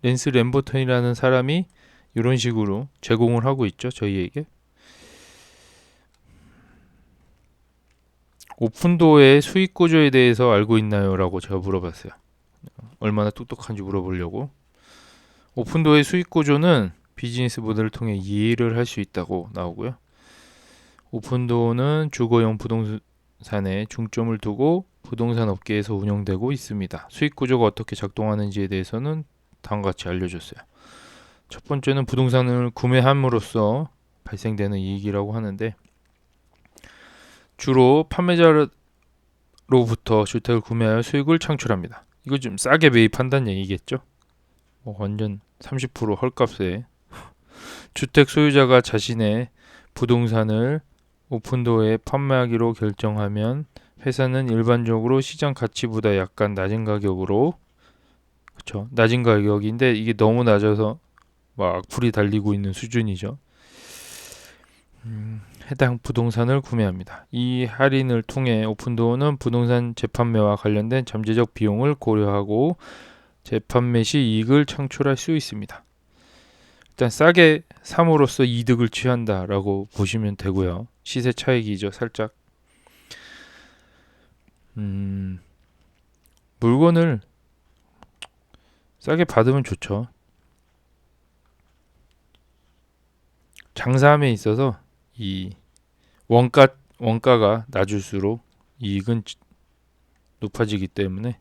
랜스 램버턴이라는 사람이 이런 식으로 제공을 하고 있죠. 저희에게. 오픈도어의 수익 구조에 대해서 알고 있나요? 라고 제가 물어봤어요. 얼마나 똑똑한지 물어보려고. 오픈도어의 수익 구조는 비즈니스 모델을 통해 이해를 할 수 있다고 나오고요. 오픈도어는 주거용 부동산에 중점을 두고 부동산 업계에서 운영되고 있습니다. 수익 구조가 어떻게 작동하는지에 대해서는 다음과 같이 알려줬어요. 첫 번째는 부동산을 구매함으로써 발생되는 이익이라고 하는데, 주로 판매자로부터 주택을 구매하여 수익을 창출합니다. 이거 좀 싸게 매입한다는 얘기겠죠? 완전 30% 헐값에 주택 소유자가 자신의 부동산을 오픈도어에 판매하기로 결정하면 회사는 일반적으로 시장 가치보다 약간 낮은 가격으로, 그쵸? 낮은 가격인데 이게 너무 낮아서 막 악플이 달리고 있는 수준이죠. 해당 부동산을 구매합니다. 이 할인을 통해 오픈도어는 부동산 재판매와 관련된 잠재적 비용을 고려하고 재판매 시 이익을 창출할 수 있습니다. 일단 싸게 삼으로써 이득을 취한다라고 보시면 되고요. 시세 차익이죠, 살짝. 물건을 싸게 받으면 좋죠. 장사함에 있어서 이 원가가 낮을수록 이익은 높아지기 때문에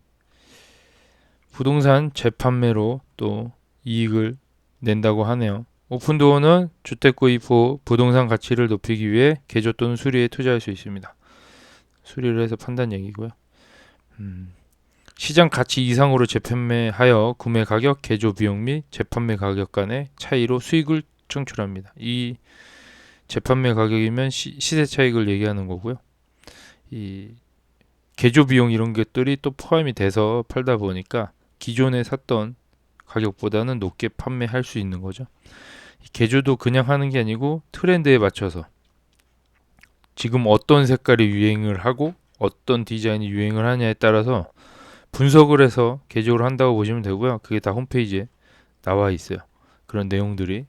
부동산 재판매로 또 이익을 낸다고 하네요. 오픈도어는 주택 구입 후 부동산 가치를 높이기 위해 개조 또는 수리에 투자할 수 있습니다. 수리를 해서 판단 얘기고요. 시장 가치 이상으로 재판매하여 구매 가격, 개조 비용 및 재판매 가격 간의 차이로 수익을 창출합니다. 이 재판매 가격이면 시세 차익을 얘기하는 거고요. 이 개조 비용 이런 것들이 또 포함이 돼서 팔다 보니까 기존에 샀던 가격보다는 높게 판매할 수 있는 거죠. 개조도 그냥 하는 게 아니고 트렌드에 맞춰서 지금 어떤 색깔이 유행을 하고 어떤 디자인이 유행을 하냐에 따라서 분석을 해서 개조를 한다고 보시면 되고요. 그게 다 홈페이지에 나와 있어요. 그런 내용들이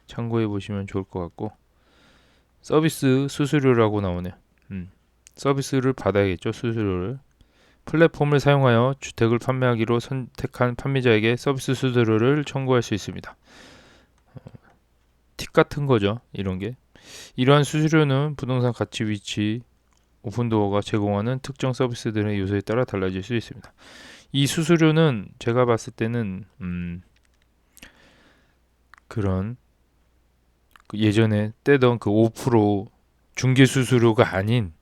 참고해 보시면 좋을 것 같고, 서비스 수수료라고 나오네요. 서비스를 받아야겠죠. 수수료를. 플랫폼을 사용하여 주택을 판매하기로 선택한 판매자에게 서비스 수수료를 청구할 수 있습니다. 팁 같은 거죠. 이런 게. 이러한 수수료는 부동산 가치, 위치, 오픈도어가 제공하는 특정 서비스들의 요소에 따라 달라질 수 있습니다. 이 수수료는 제가 봤을 때는 그런 예전에 떼던 그 5% 중개 수수료가 아닌,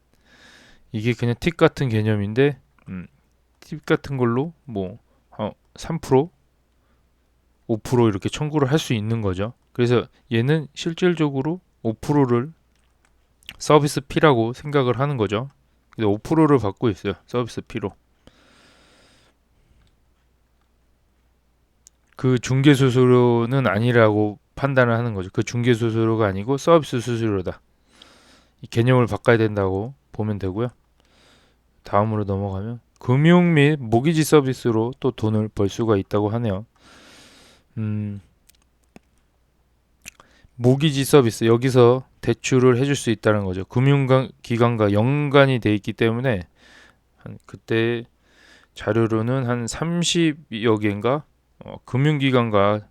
이게 그냥 팁 같은 개념인데 팁 같은 걸로 뭐 3%, 5% 이렇게 청구를 할 수 있는 거죠. 그래서 얘는 실질적으로 5%를 서비스 피라고 생각을 하는 거죠. 그래서 5%를 받고 있어요. 서비스 피로. 그 중개 수수료는 아니라고 판단을 하는 거죠. 그 중개 수수료가 아니고 서비스 수수료다. 이 개념을 바꿔야 된다고 보면 되고요. 다음으로 넘어가면 금융 및 모기지 서비스로 또 돈을 벌 수가 있다고 하네요. 모기지 서비스, 여기서 대출을 해줄 수 있다는 거죠. 금융기관과 연관이 돼 있기 때문에 그때 자료로는 한 30여 개인가 금융기관과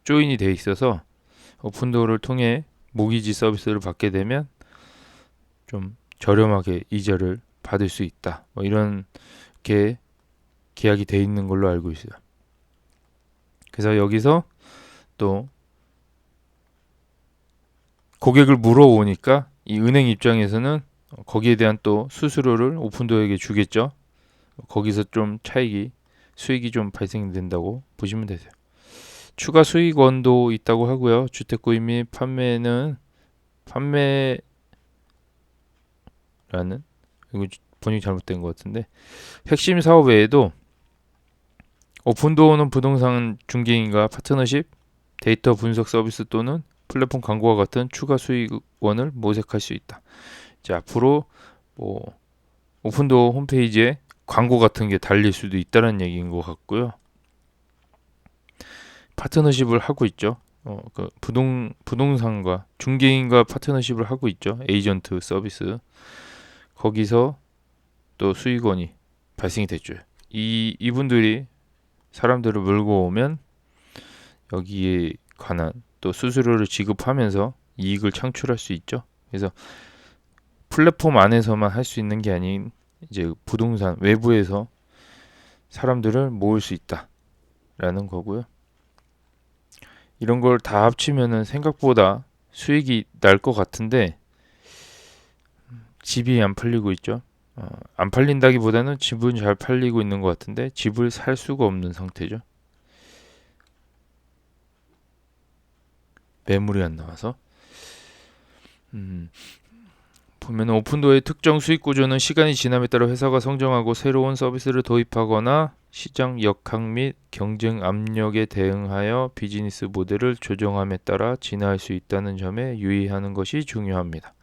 조인이 돼 있어서 오픈도어를 통해 모기지 서비스를 받게 되면 좀 저렴하게 이자를 받을 수 있다. 뭐 이런 게 계약이 돼 있는 걸로 알고 있어요. 그래서 여기서 또 고객을 물어오니까 이 은행 입장에서는 거기에 대한 또 수수료를 오픈도어에게 주겠죠. 거기서 좀 수익이 좀 발생된다고 보시면 되세요. 추가 수익원도 있다고 하고요. 주택 구입 및 판매라는, 이거 번역이 잘못된 것 같은데, 핵심 사업 외에도 오픈도어는 부동산 중개인과 파트너십, 데이터 분석 서비스 또는 플랫폼 광고와 같은 추가 수익원을 모색할 수 있다. 이제 앞으로 뭐 오픈도어 홈페이지에 광고 같은 게 달릴 수도 있다는 얘기인 것 같고요. 파트너십을 하고 있죠. 그 부동산과 중개인과 파트너십을 하고 있죠. 에이전트 서비스. 거기서 또 수익원이 발생이 됐죠. 이분들이 사람들을 몰고 오면 여기에 관한 또 수수료를 지급하면서 이익을 창출할 수 있죠. 그래서 플랫폼 안에서만 할 수 있는 게 아닌 이제 부동산 외부에서 사람들을 모을 수 있다라는 거고요. 이런 걸 다 합치면은 생각보다 수익이 날 것 같은데 집이 안 팔리고 있죠. 안 팔린다기보다는 집은 잘 팔리고 있는 것 같은데 집을 살 수가 없는 상태죠. 매물이 안 나와서 보면 오픈도어의 특정 수익 구조는 시간이 지남에 따라 회사가 성장하고 새로운 서비스를 도입하거나 시장 역학 및 경쟁 압력에 대응하여 비즈니스 모델을 조정함에 따라 진화할 수 있다는 점에 유의하는 것이 중요합니다.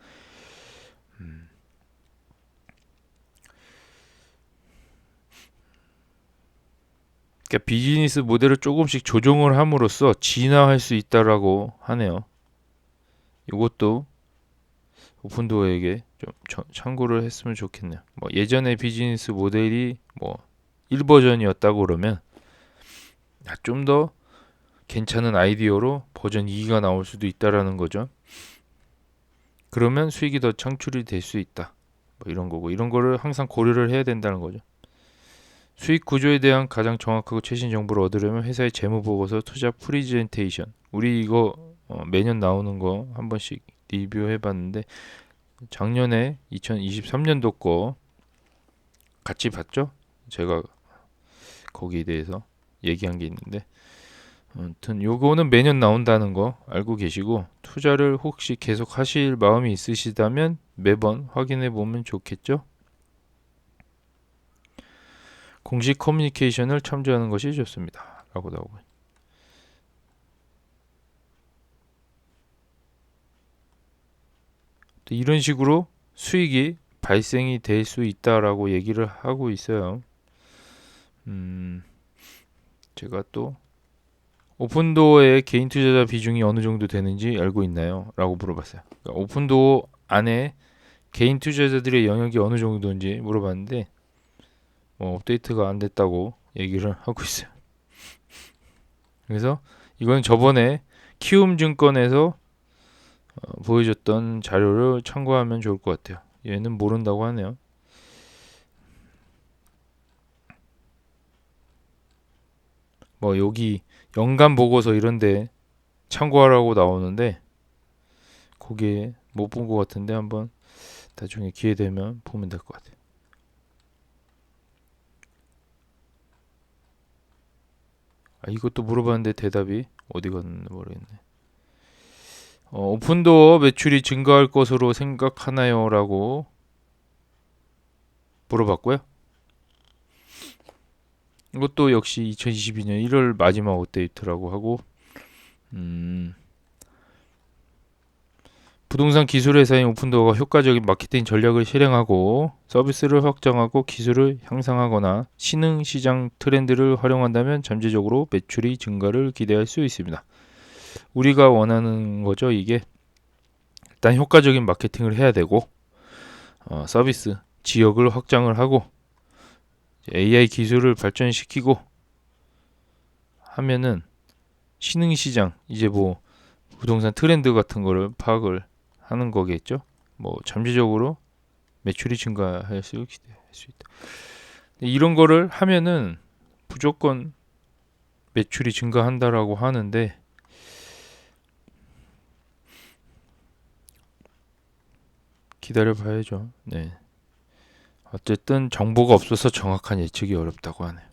그러니까 비즈니스 모델을 조금씩 조정을 함으로써 진화할 수 있다라고 하네요. 이것도 오픈도어에게 좀 참고를 했으면 좋겠네요. 뭐 예전에 비즈니스 모델이 뭐 1버전이었다고 그러면 좀 더 괜찮은 아이디어로 버전 2가 나올 수도 있다라는 거죠. 그러면 수익이 더 창출이 될 수 있다. 뭐 이런 거고 이런 거를 항상 고려를 해야 된다는 거죠. 수익 구조에 대한 가장 정확하고 최신 정보를 얻으려면 회사의 재무 보고서, 투자 프리젠테이션. 우리 이거 매년 나오는 거 한 번씩 리뷰해 봤는데 작년에 2023년도 거 같이 봤죠? 제가 거기에 대해서 얘기한 게 있는데 아무튼 요거는 매년 나온다는 거 알고 계시고 투자를 혹시 계속 하실 마음이 있으시다면 매번 확인해 보면 좋겠죠? 공식 커뮤니케이션을 참조하는 것이 좋습니다. 라고 나오고 이런 식으로 수익이 발생이 될 수 있다라고 얘기를 하고 있어요. 제가 또 오픈도어의 개인 투자자 비중이 어느 정도 되는지 알고 있나요? 라고 물어봤어요. 그러니까 오픈도어 안에 개인 투자자들의 영역이 어느 정도인지 물어봤는데 업데이트가 안 됐다고 얘기를 하고 있어요. 그래서 이건 저번에 키움증권에서 보여줬던 자료를 참고하면 좋을 것 같아요. 얘는 모른다고 하네요. 뭐 여기 연간 보고서 이런데 참고하라고 나오는데 거기에 못 본 것 같은데 한번 나중에 기회 되면 보면 될 것 같아요. 이것도 물어봤는데 대답이 어디 갔는지 모르겠네. 오픈도어 매출이 증가할 것으로 생각하나요? 라고 물어봤고요. 이것도 역시 2022년 1월 마지막 업데이트라고 하고 부동산 기술 회사인 오픈도어가 효과적인 마케팅 전략을 실행하고 서비스를 확장하고 기술을 향상하거나 신흥 시장 트렌드를 활용한다면 잠재적으로 매출이 증가를 기대할 수 있습니다. 우리가 원하는 거죠. 이게 일단 효과적인 마케팅을 해야 되고 서비스 지역을 확장을 하고 AI 기술을 발전시키고 하면은 신흥 시장 이제 뭐 부동산 트렌드 같은 거를 파악을 하는 거겠죠. 뭐 잠재적으로 매출이 증가할 수 있다. 이런 거를 하면은 무조건 매출이 증가한다라고 하는데 기다려 봐야죠. 네. 어쨌든 정보가 없어서 정확한 예측이 어렵다고 하네요.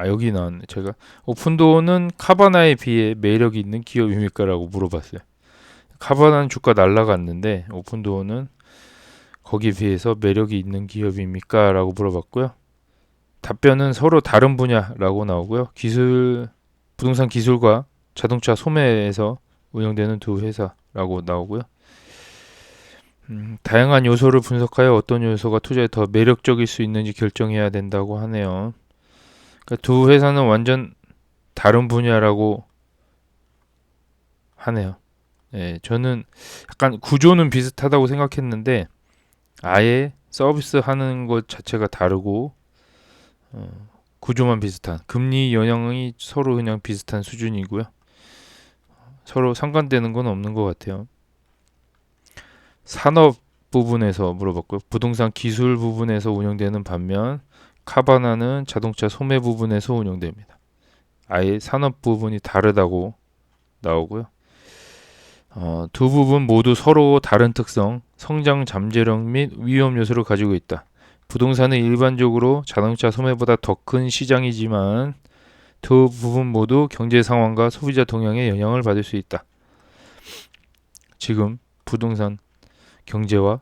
여기 나왔네. 제가 오픈도어는 카바나에 비해 매력이 있는 기업입니까라고 물어봤어요. 카바나는 주가 날라갔는데 오픈도어는 거기에 비해서 매력이 있는 기업입니까? 라고 물어봤고요. 답변은 서로 다른 분야라고 나오고요. 부동산 기술과 자동차 소매에서 운영되는 두 회사라고 나오고요. 다양한 요소를 분석하여 어떤 요소가 투자에 더 매력적일 수 있는지 결정해야 된다고 하네요. 그러니까 두 회사는 완전 다른 분야라고 하네요. 네, 저는 약간 구조는 비슷하다고 생각했는데 아예 서비스 하는 것 자체가 다르고 구조만 비슷한 금리 영향이 서로 그냥 비슷한 수준이고요. 서로 상관되는 건 없는 것 같아요. 산업 부분에서 물어봤고요. 부동산 기술 부분에서 운영되는 반면 카바나는 자동차 소매 부분에서 운영됩니다. 아예 산업 부분이 다르다고 나오고요. 두 부분 모두 서로 다른 특성, 성장 잠재력 및 위험 요소를 가지고 있다. 부동산은 일반적으로 자동차 소매보다 더 큰 시장이지만 두 부분 모두 경제 상황과 소비자 동향에 영향을 받을 수 있다. 지금 부동산 경제와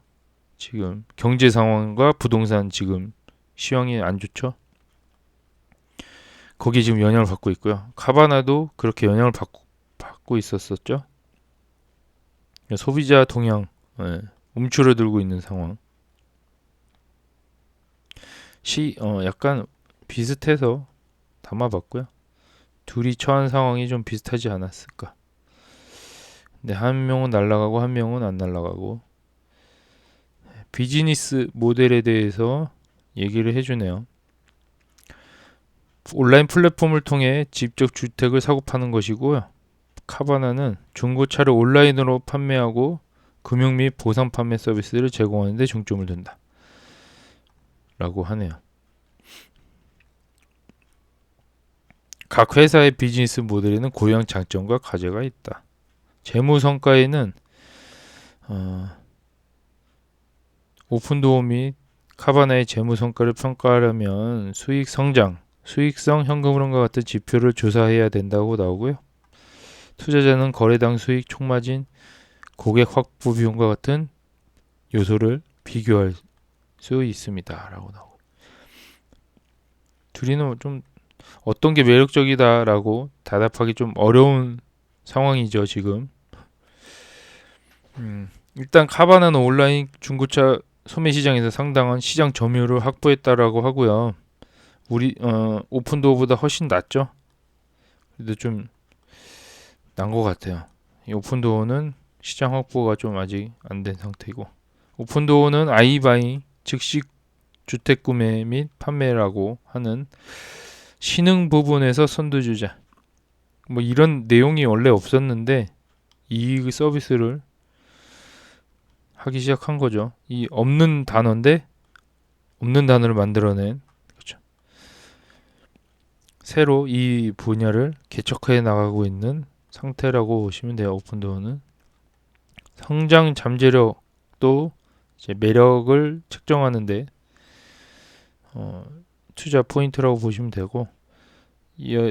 지금 경제 상황과 부동산 지금 시황이 안 좋죠. 거기 지금 영향을 받고 있고요. 카바나도 그렇게 영향을 받고 있었었죠. 소비자 동향 움츠러들고 있는 상황. 약간 비슷해서 담아봤고요. 둘이 처한 상황이 좀 비슷하지 않았을까. 근데 한 명은 날아가고 한 명은 안 날아가고. 비즈니스 모델에 대해서 얘기를 해주네요. 온라인 플랫폼을 통해 직접 주택을 사고 파는 것이고요. 카바나는 중고차를 온라인으로 판매하고 금융 및 보상 판매 서비스를 제공하는 데 중점을 둔다. 라고 하네요. 각 회사의 비즈니스 모델에는 고유한 장점과 과제가 있다. 재무 성과에는 오픈도어 및 카바나의 재무 성과를 평가하려면 수익성, 현금 흐름과 같은 지표를 조사해야 된다고 나오고요. 투자자는 거래당 수익, 총마진, 고객 확보 비용과 같은 요소를 비교할 수 있습니다. 라고 나오고. 둘이는 좀 어떤 게 매력적이다라고 대답하기 좀 어려운 상황이죠, 지금. 일단 카바나는 온라인 중고차 소매 시장에서 상당한 시장 점유율을 확보했다라고 하고요. 오픈도어보다 훨씬 낫죠. 그래도 좀 난 것 같아요. 이 오픈도어는 시장 확보가 좀 아직 안 된 상태이고, 오픈도어는 아이바이 즉시 주택 구매 및 판매라고 하는 신흥 부분에서 선두주자. 뭐 이런 내용이 원래 없었는데 이 서비스를 하기 시작한 거죠. 이 없는 단어인데 없는 단어를 만들어낸, 그렇죠. 새로 이 분야를 개척해 나가고 있는 상태라고 보시면 돼요. 오픈도어는 성장 잠재력도 이제 매력을 측정하는데 투자 포인트라고 보시면 되고,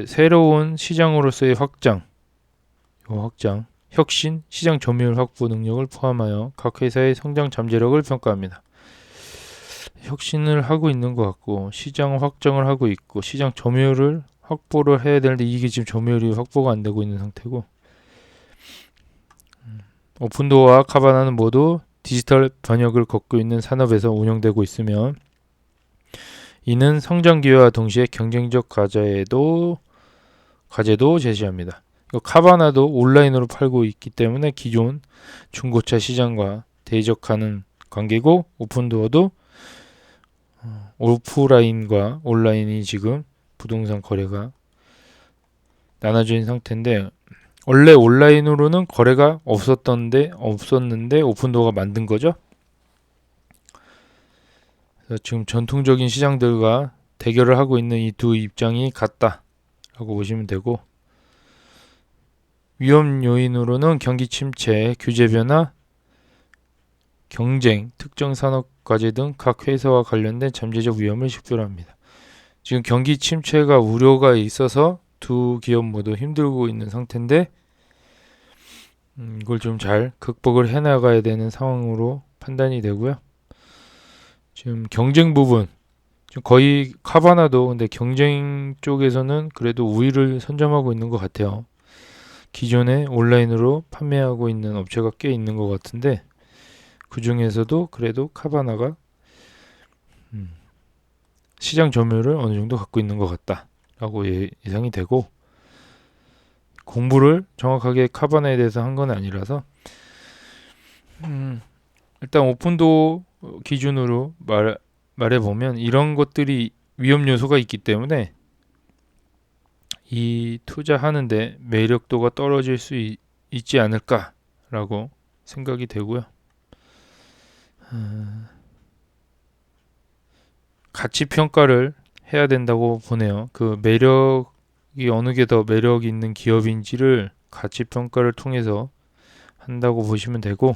새로운 시장으로서의 확장, 혁신, 시장 점유율 확보 능력을 포함하여 각 회사의 성장 잠재력을 평가합니다. 혁신을 하고 있는 것 같고 시장 확정을 하고 있고 시장 점유율을 확보를 해야 되는데 이게 지금 점유율이 확보가 안 되고 있는 상태고, 오픈도어와 카바나는 모두 디지털 변혁을 겪고 있는 산업에서 운영되고 있으며 이는 성장 기회와 동시에 경쟁적 과제도 제시합니다. 카바나도 온라인으로 팔고 있기 때문에 기존 중고차 시장과 대적하는 관계고, 오픈도어도 오프라인과 온라인이 지금 부동산 거래가 나눠져 있는 상태인데, 원래 온라인으로는 거래가 없었는데 오픈도어가 만든 거죠. 그래서 지금 전통적인 시장들과 대결을 하고 있는 이 두 입장이 같다라고 보시면 되고, 위험 요인으로는 경기 침체, 규제 변화, 경쟁, 특정 산업 과제 등 각 회사와 관련된 잠재적 위험을 식별합니다. 지금 경기 침체가 우려가 있어서 두 기업 모두 힘들고 있는 상태인데 이걸 좀 잘 극복을 해나가야 되는 상황으로 판단이 되고요. 지금 경쟁 부분, 지금 거의 카바나도 근데 경쟁 쪽에서는 그래도 우위를 선점하고 있는 것 같아요. 기존에 온라인으로 판매하고 있는 업체가 꽤 있는 것 같은데 그 중에서도 그래도 카바나가 시장 점유율을 어느 정도 갖고 있는 것 같다라고 예상이 되고, 공부를 정확하게 카바나에 대해서 한 건 아니라서 일단 오픈도어 기준으로 말해보면 이런 것들이 위험 요소가 있기 때문에 이 투자하는데 매력도가 떨어질 수 있지 않을까라고 생각이 되고요. 가치 평가를 해야 된다고 보네요. 그 매력이 어느 게 더 매력 있는 기업인지를 가치 평가를 통해서 한다고 보시면 되고,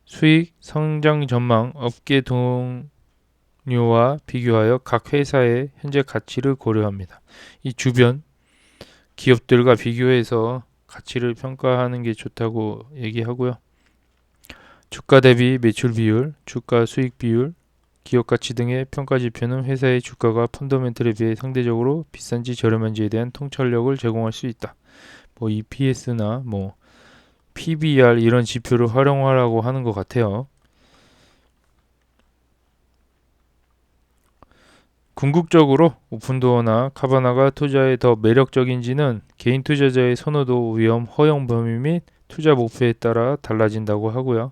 수익, 성장 전망, 업계 동료와 비교하여 각 회사의 현재 가치를 고려합니다. 이 주변 기업들과 비교해서 가치를 평가하는 게 좋다고 얘기하고요. 주가 대비 매출 비율, 주가 수익 비율, 기업 가치 등의 평가 지표는 회사의 주가가 펀더멘털에 비해 상대적으로 비싼지 저렴한지에 대한 통찰력을 제공할 수 있다. 뭐 EPS나 뭐 PBR 이런 지표를 활용하라고 하는 것 같아요. 궁극적으로 오픈도어나 카바나가 투자에 더 매력적인지는 개인 투자자의 선호도, 위험, 허용 범위 및 투자 목표에 따라 달라진다고 하고요.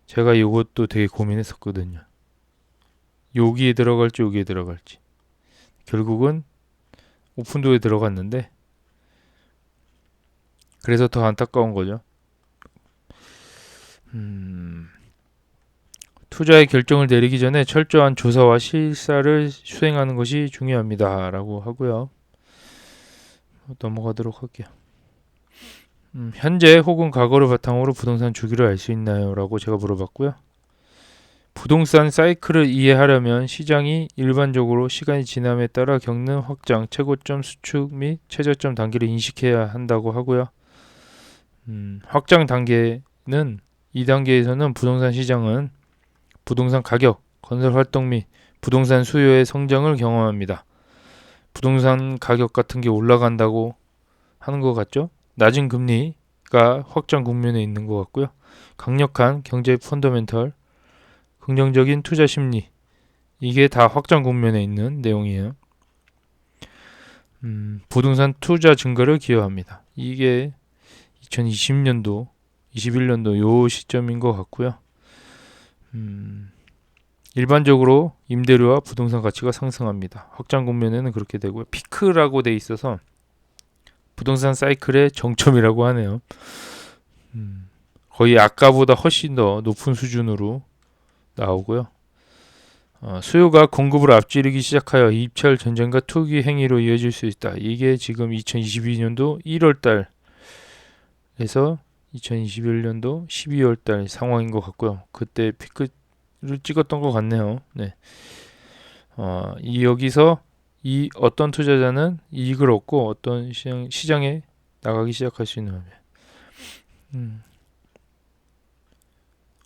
제가 이것도 되게 고민했었거든요. 여기에 들어갈지 여기에 들어갈지. 결국은 오픈도어에 들어갔는데 그래서 더 안타까운 거죠. 투자의 결정을 내리기 전에 철저한 조사와 실사를 수행하는 것이 중요합니다. 라고 하고요. 넘어가도록 할게요. 현재 혹은 과거를 바탕으로 부동산 주기를 알 수 있나요? 라고 제가 물어봤고요. 부동산 사이클을 이해하려면 시장이 일반적으로 시간이 지남에 따라 겪는 확장, 최고점, 수축 및 최저점 단계를 인식해야 한다고 하고요. 확장 단계는 이 단계에서는 부동산 시장은 부동산 가격, 건설 활동 및 부동산 수요의 성장을 경험합니다. 부동산 가격 같은 게 올라간다고 하는 것 같죠? 낮은 금리가 확장 국면에 있는 것 같고요. 강력한 경제 펀더멘털, 긍정적인 투자 심리, 이게 다 확장 국면에 있는 내용이에요. 부동산 투자 증가를 기여합니다. 이게 2020년도, 21년도 요 시점인 것 같고요. 일반적으로 임대료와 부동산 가치가 상승합니다. 확장 국면에는 그렇게 되고요. 피크라고 돼 있어서 부동산 사이클의 정점이라고 하네요. 거의 아까보다 훨씬 더 높은 수준으로 나오고요. 수요가 공급을 앞지르기 시작하여 입찰 전쟁과 투기 행위로 이어질 수 있다. 이게 지금 2022년도 1월달에서 2021년도 12월달 상황인 것 같고요. 그때 피크를 찍었던 것 같네요. 네. 여기서 이 어떤 투자자는 이익을 얻고 어떤 시장에 나가기 시작할 수 있는 거예요.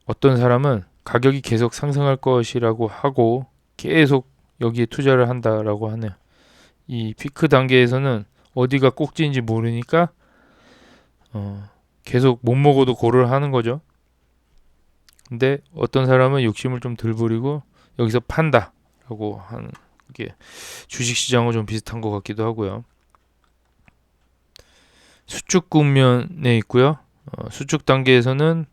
어떤 사람은 가격이 계속 상승할 것이라고 하고 계속 여기에 투자를 한다라고 하네요. 이 피크 단계에서는 어디가 꼭지인지 모르니까 계속 못 먹어도 고를 하는 거죠. 근데 어떤 사람은 욕심을 좀 덜 부리고 여기서 판다라고 하는 게 주식시장과 좀 비슷한 것 같기도 하고요. 수축 국면에 있고요. 수축 단계에서는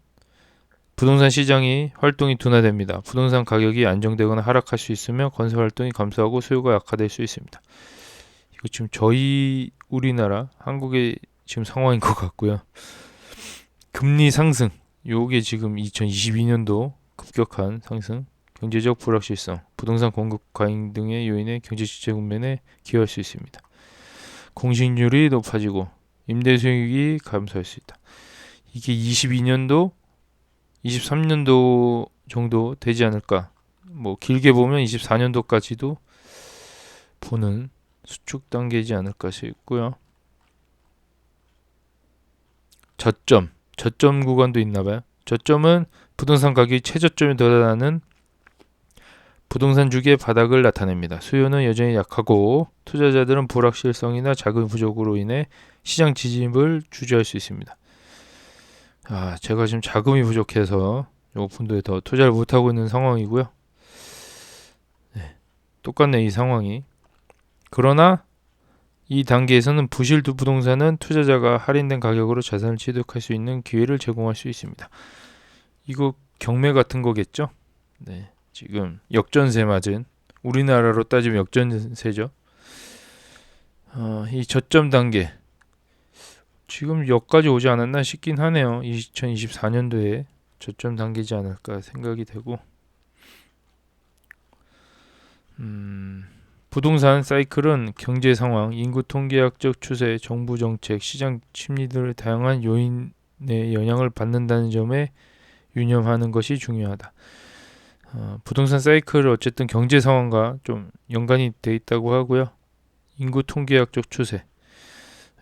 부동산 시장이 활동이 둔화됩니다. 부동산 가격이 안정되거나 하락할 수 있으며 건설 활동이 감소하고 수요가 약화될 수 있습니다. 이거 지금 저희 우리나라 한국의 지금 상황인 것 같고요. 금리 상승, 요게 지금 2022년도 급격한 상승, 경제적 불확실성, 부동산 공급 과잉 등의 요인의 경제 주체 국면에 기여할 수 있습니다. 공시률이 높아지고 임대 수익이 감소할 수 있다. 이게 22년도 23년도 정도 되지 않을까. 뭐 길게 보면 24년도까지도 보는 수축 단계이지 않을까 싶고요. 저점 구간도 있나 봐요. 저점은 부동산 가격이 최저점에 도달하는 부동산 주기의 바닥을 나타냅니다. 수요는 여전히 약하고 투자자들은 불확실성이나 자금 부족으로 인해 시장 지짐을 주저할 수 있습니다. 제가 지금 자금이 부족해서 오픈도에 더 투자를 못하고 있는 상황이고요. 네, 똑같네 이 상황이. 그러나 이 단계에서는 부실두 부동산은 투자자가 할인된 가격으로 자산을 취득할 수 있는 기회를 제공할 수 있습니다. 이거 경매 같은 거겠죠? 네, 지금 역전세 맞은 우리나라로 따지면 역전세죠. 이 저점 단계 지금 여기까지 오지 않았나 싶긴 하네요. 2024년도에 저점 단계지 않을까 생각이 되고 부동산 사이클은 경제 상황, 인구 통계학적 추세, 정부 정책, 시장 심리들의 다양한 요인에 영향을 받는다는 점에 유념하는 것이 중요하다. 부동산 사이클은 어쨌든 경제 상황과 좀 연관이 돼 있다고 하고요. 인구 통계학적 추세,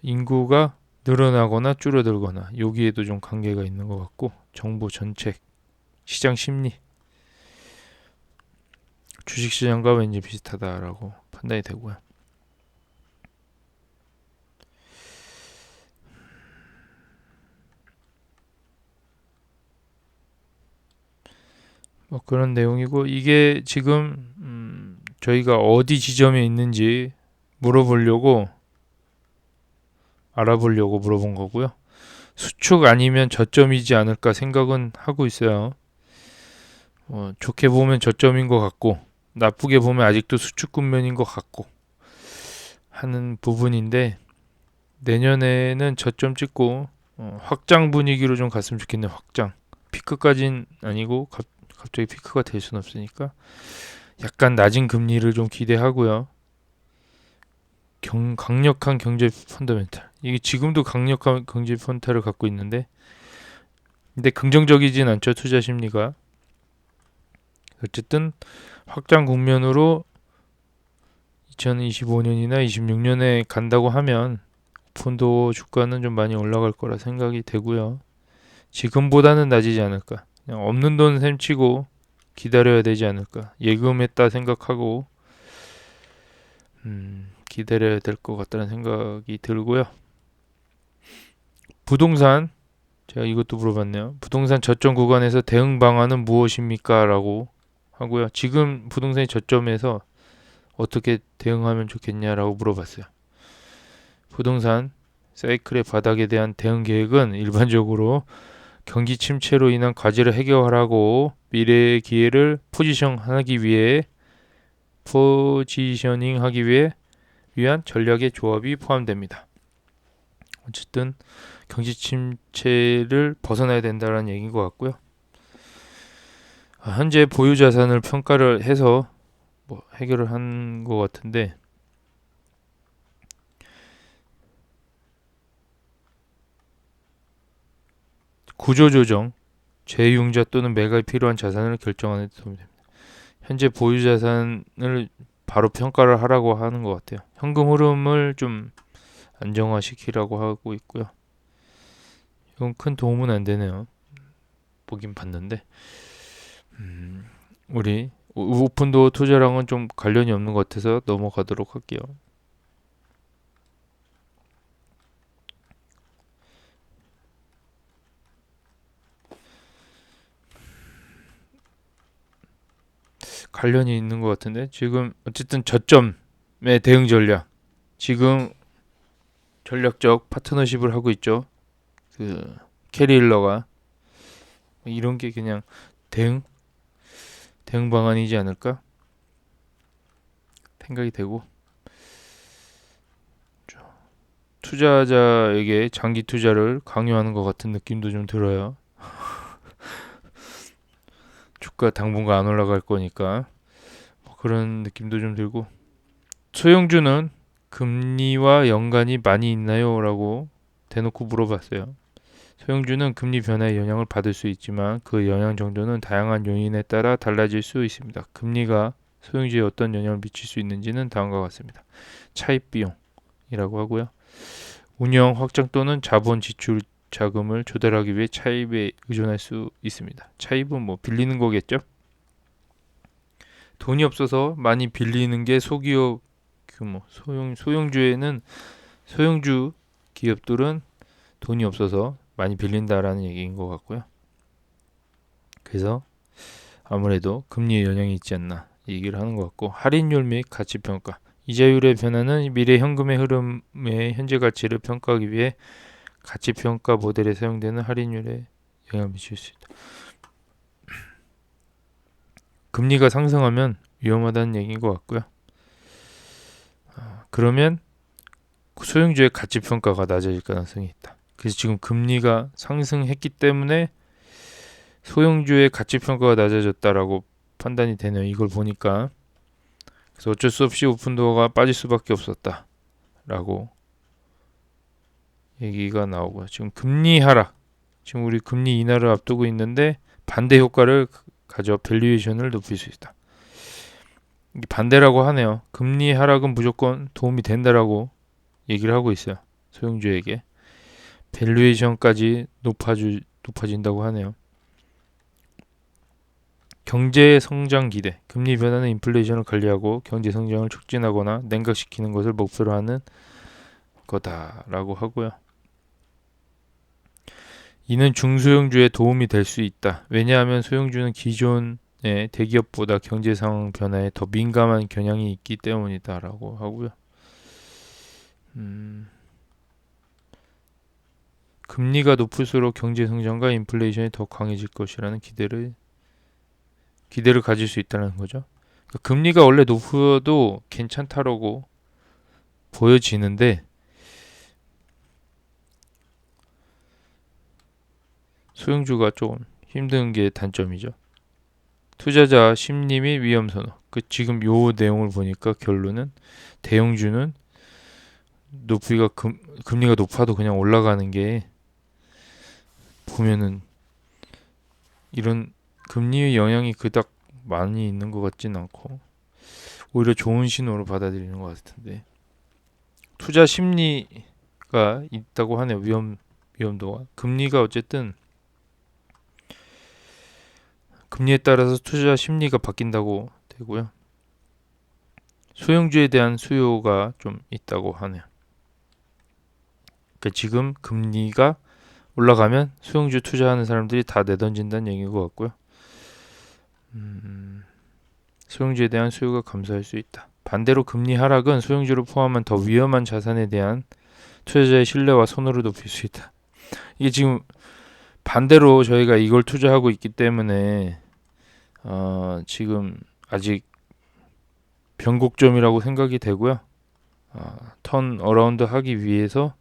인구가 늘어나거나 줄어들거나 여기에도 좀 관계가 있는 것 같고 정부 정책, 시장 심리, 주식시장과 왠지 비슷하다라고 판단이 되고요. 뭐 그런 내용이고 이게 지금 저희가 어디 지점에 있는지 물어보려고 알아보려고 물어본 거고요. 수축 아니면 저점이지 않을까 생각은 하고 있어요. 좋게 보면 저점인 것 같고 나쁘게 보면 아직도 수축 국면인 것 같고 하는 부분인데 내년에는 저점 찍고 확장 분위기로 좀 갔으면 좋겠네요. 확장. 피크까진 아니고 갑자기 피크가 될 수는 없으니까 약간 낮은 금리를 좀 기대하고요. 강력한 경제 펀더멘탈. 이게 지금도 강력한 경제 펀더를 갖고 있는데 근데 긍정적이진 않죠. 투자 심리가. 어쨌든 확장 국면으로 2025년이나 26년에 간다고 하면 펀드 주가는 좀 많이 올라갈 거라 생각이 되고요. 지금보다는 낮이지 않을까. 그냥 없는 돈 셈치고 기다려야 되지 않을까. 예금했다 생각하고 기다려야 될 것 같다는 생각이 들고요. 부동산 제가 이것도 물어봤네요. 부동산 저점 구간에서 대응 방안은 무엇입니까? 라고 하고요. 지금 부동산이 저점에서 어떻게 대응하면 좋겠냐라고 물어봤어요. 부동산 사이클의 바닥에 대한 대응 계획은 일반적으로 경기 침체로 인한 과제를 해결하고 미래의 기회를 포지셔닝하기 위해 위한 전략의 조합이 포함됩니다. 어쨌든 경기 침체를 벗어나야 된다는 얘기인 것 같고요. 현재 보유 자산을 평가를 해서 뭐 해결을 한 것 같은데 구조조정, 재융자 또는 매각이 필요한 자산을 결정하는 데 도움이 됩니다. 현재 보유 자산을 바로 평가를 하라고 하는 것 같아요. 현금 흐름을 좀 안정화시키라고 하고 있고요. 이건 큰 도움은 안 되네요. 보긴 봤는데 우리 오픈도어 투자랑은 좀 관련이 없는 것 같아서 넘어가도록 할게요. 관련이 있는 것 같은데 지금 어쨌든 저점의 대응 전략 지금 전략적 파트너십을 하고 있죠. 그 캐리일러가 이런 게 그냥 대응 방안이지 않을까 생각이 되고 투자자에게 장기 투자를 강요하는 것 같은 느낌도 좀 들어요. 주가 당분간 안 올라갈 거니까 뭐 그런 느낌도 좀 들고 소형주는 금리와 연관이 많이 있나요? 라고 대놓고 물어봤어요. 소형주는 금리 변화에 영향을 받을 수 있지만 그 영향 정도는 다양한 요인에 따라 달라질 수 있습니다. 금리가 소형주에 어떤 영향을 미칠 수 있는지는 다음과 같습니다. 차입 비용이라고 하고요. 운영, 확장 또는 자본 지출 자금을 조달하기 위해 차입에 의존할 수 있습니다. 차입은 뭐 빌리는 거겠죠? 돈이 없어서 많이 빌리는 게 소기업 규모. 소형주 기업들은 돈이 없어서 많이 빌린다라는 얘기인 것 같고요. 그래서 아무래도 금리에 영향이 있지 않나 얘기를 하는 것 같고 할인율 및 가치평가 이자율의 변화는 미래 현금의 흐름의 현재 가치를 평가하기 위해 가치평가 모델에 사용되는 할인율에 영향을 미칠 수 있다. 금리가 상승하면 위험하다는 얘기인 것 같고요. 그러면 소형주의 가치평가가 낮아질 가능성이 있다. 그래서 지금 금리가 상승했기 때문에 소형주의 가치평가가 낮아졌다라고 판단이 되네요. 이걸 보니까. 그래서 어쩔 수 없이 오픈도어가 빠질 수밖에 없었다라고 얘기가 나오고요. 지금 금리 하락, 지금 우리 금리 인하를 앞두고 있는데 반대 효과를 가져 밸류에이션을 높일 수 있다. 반대라고 하네요. 금리 하락은 무조건 도움이 된다라고 얘기를 하고 있어요. 소형주에게. 밸류에이션까지 높아진다고 하네요. 경제 성장 기대. 금리 변화는 인플레이션을 관리하고 경제 성장을 촉진하거나 냉각시키는 것을 목표로 하는 거다라고 하고요. 이는 중소형주에 도움이 될 수 있다. 왜냐하면 소형주는 기존의 대기업보다 경제 상황 변화에 더 민감한 경향이 있기 때문이다라고 하고요. 금리가 높을수록 경제 성장과 인플레이션이 더 강해질 것이라는 기대를 가질 수 있다는 거죠. 그러니까 금리가 원래 높아도 괜찮다라고 보여지는데 소형주가 조금 힘든 게 단점이죠. 투자자 심리 및 위험 선호. 지금 요 내용을 보니까 결론은 대형주는 금리가 높아도 그냥 올라가는 게 보면은 이런 금리의 영향이 그닥 많이 있는 것 같진 않고 오히려 좋은 신호로 받아들이는 것 같은데 투자 심리가 있다고 하네요. 위험도가. 금리가 어쨌든 금리에 따라서 투자 심리가 바뀐다고 되고요. 소형주에 대한 수요가 좀 있다고 하네요. 그러니까 지금 금리가 올라가면 소형주 투자하는 사람들이 다 내던진다는 얘기인 것 같고요. 소형주에 대한 수요가 감소할 수 있다. 반대로 금리 하락은 소형주를 포함한 더 위험한 자산에 대한 투자자의 신뢰와 선호를 높일 수 있다. 이게 지금 반대로 저희가 이걸 투자하고 있기 때문에 지금 아직 변곡점이라고 생각이 되고요. 턴 어라운드 하기 위해서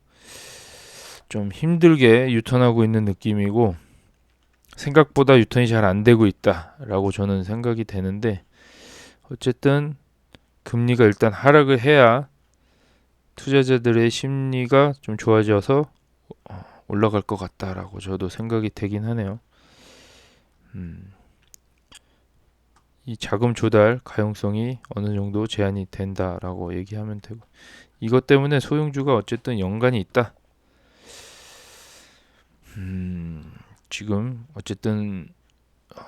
좀 힘들게 유턴하고 있는 느낌이고 생각보다 유턴이 잘 안 되고 있다라고 저는 생각이 되는데 어쨌든 금리가 일단 하락을 해야 투자자들의 심리가 좀 좋아져서 올라갈 것 같다라고 저도 생각이 되긴 하네요. 이 자금 조달 가용성이 어느 정도 제한이 된다라고 얘기하면 되고 이것 때문에 소형주가 어쨌든 연관이 있다. 지금 어쨌든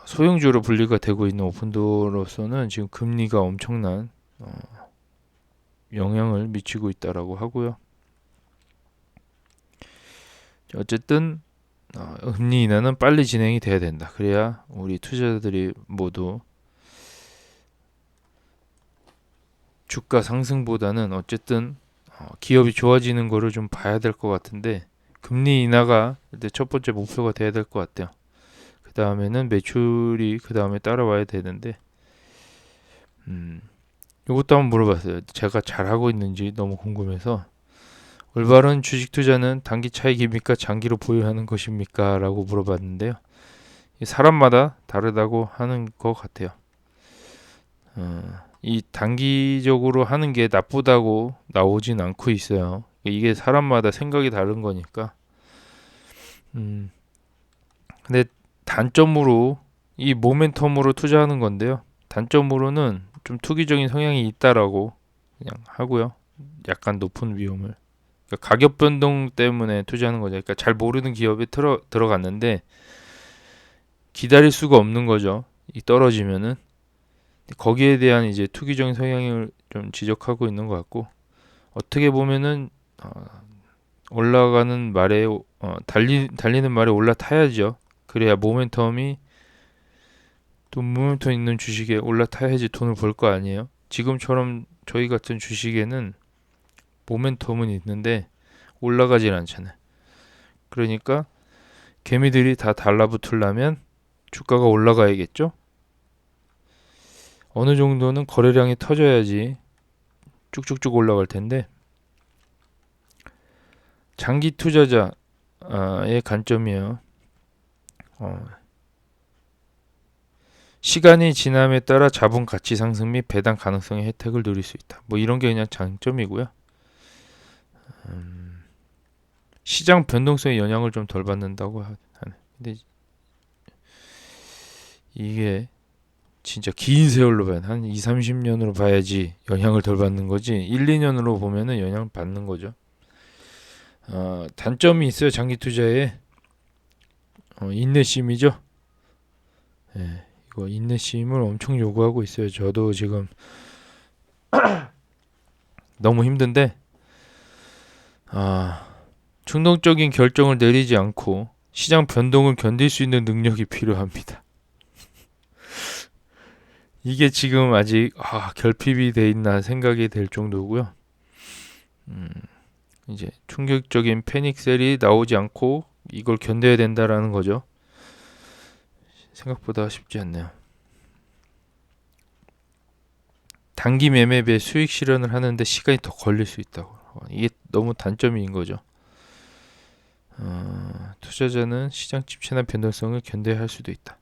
소형주로 분류가 되고 있는 오픈도어로서는 지금 금리가 엄청난 영향을 미치고 있다라고 하고요. 어쨌든 금리 인하는 빨리 진행이 돼야 된다. 그래야 우리 투자자들이 모두 주가 상승보다는 어쨌든 기업이 좋아지는 거를 좀 봐야 될 것 같은데 금리 인하가 일단 첫 번째 목표가 돼야 될 것 같아요. 그 다음에는 매출이 그 다음에 따라와야 되는데 이것도 한번 물어봤어요. 제가 잘하고 있는지 너무 궁금해서 올바른 주식 투자는 단기 차익입니까? 장기로 보유하는 것입니까? 라고 물어봤는데요. 사람마다 다르다고 하는 것 같아요. 이 단기적으로 하는 게 나쁘다고 나오진 않고 있어요. 이게 사람마다 생각이 다른 거니까. 근데 단점으로 이 모멘텀으로 투자하는 건데요. 단점으로는 좀 투기적인 성향이 있다라고 그냥 하고요. 약간 높은 위험을. 그러니까 가격 변동 때문에 투자하는 거죠. 그러니까 잘 모르는 기업에 들어갔는데 기다릴 수가 없는 거죠. 이 떨어지면은 거기에 대한 이제 투기적인 성향을 좀 지적하고 있는 것 같고 어떻게 보면은 올라가는 말에 달리는 말에 올라타야죠. 그래야 모멘텀 있는 주식에 올라타야지 돈을 벌 거 아니에요. 지금처럼 저희 같은 주식에는 모멘텀은 있는데 올라가질 않잖아요. 그러니까 개미들이 다 달라붙으려면 주가가 올라가야겠죠. 어느 정도는 거래량이 터져야지 쭉쭉쭉 올라갈 텐데 장기 투자자의 관점이에요. 시간이 지남에 따라 자본 가치 상승 및 배당 가능성의 혜택을 누릴 수 있다. 뭐 이런 게 그냥 장점이고요. 시장 변동성에 영향을 좀 덜 받는다고 하네. 근데 이게 진짜 긴 세월로 봐야 한 2, 30년으로 봐야지 영향을 덜 받는 거지 1, 2년으로 보면은 영향을 받는 거죠. 단점이 있어요. 장기 투자에 인내심이죠. 예, 이거 인내심을 엄청 요구하고 있어요. 저도 지금 너무 힘든데 충동적인 결정을 내리지 않고 시장 변동을 견딜 수 있는 능력이 필요합니다. 이게 지금 아직 결핍이 돼 있나 생각이 될 정도고요. 이제 충격적인 패닉셀이 나오지 않고 이걸 견뎌야 된다라는 거죠. 생각보다 쉽지 않네요. 단기 매매에 수익 실현을 하는데 시간이 더 걸릴 수 있다고. 이게 너무 단점인 거죠. 투자자는 시장 침체나 변동성을 견뎌야 할 수도 있다.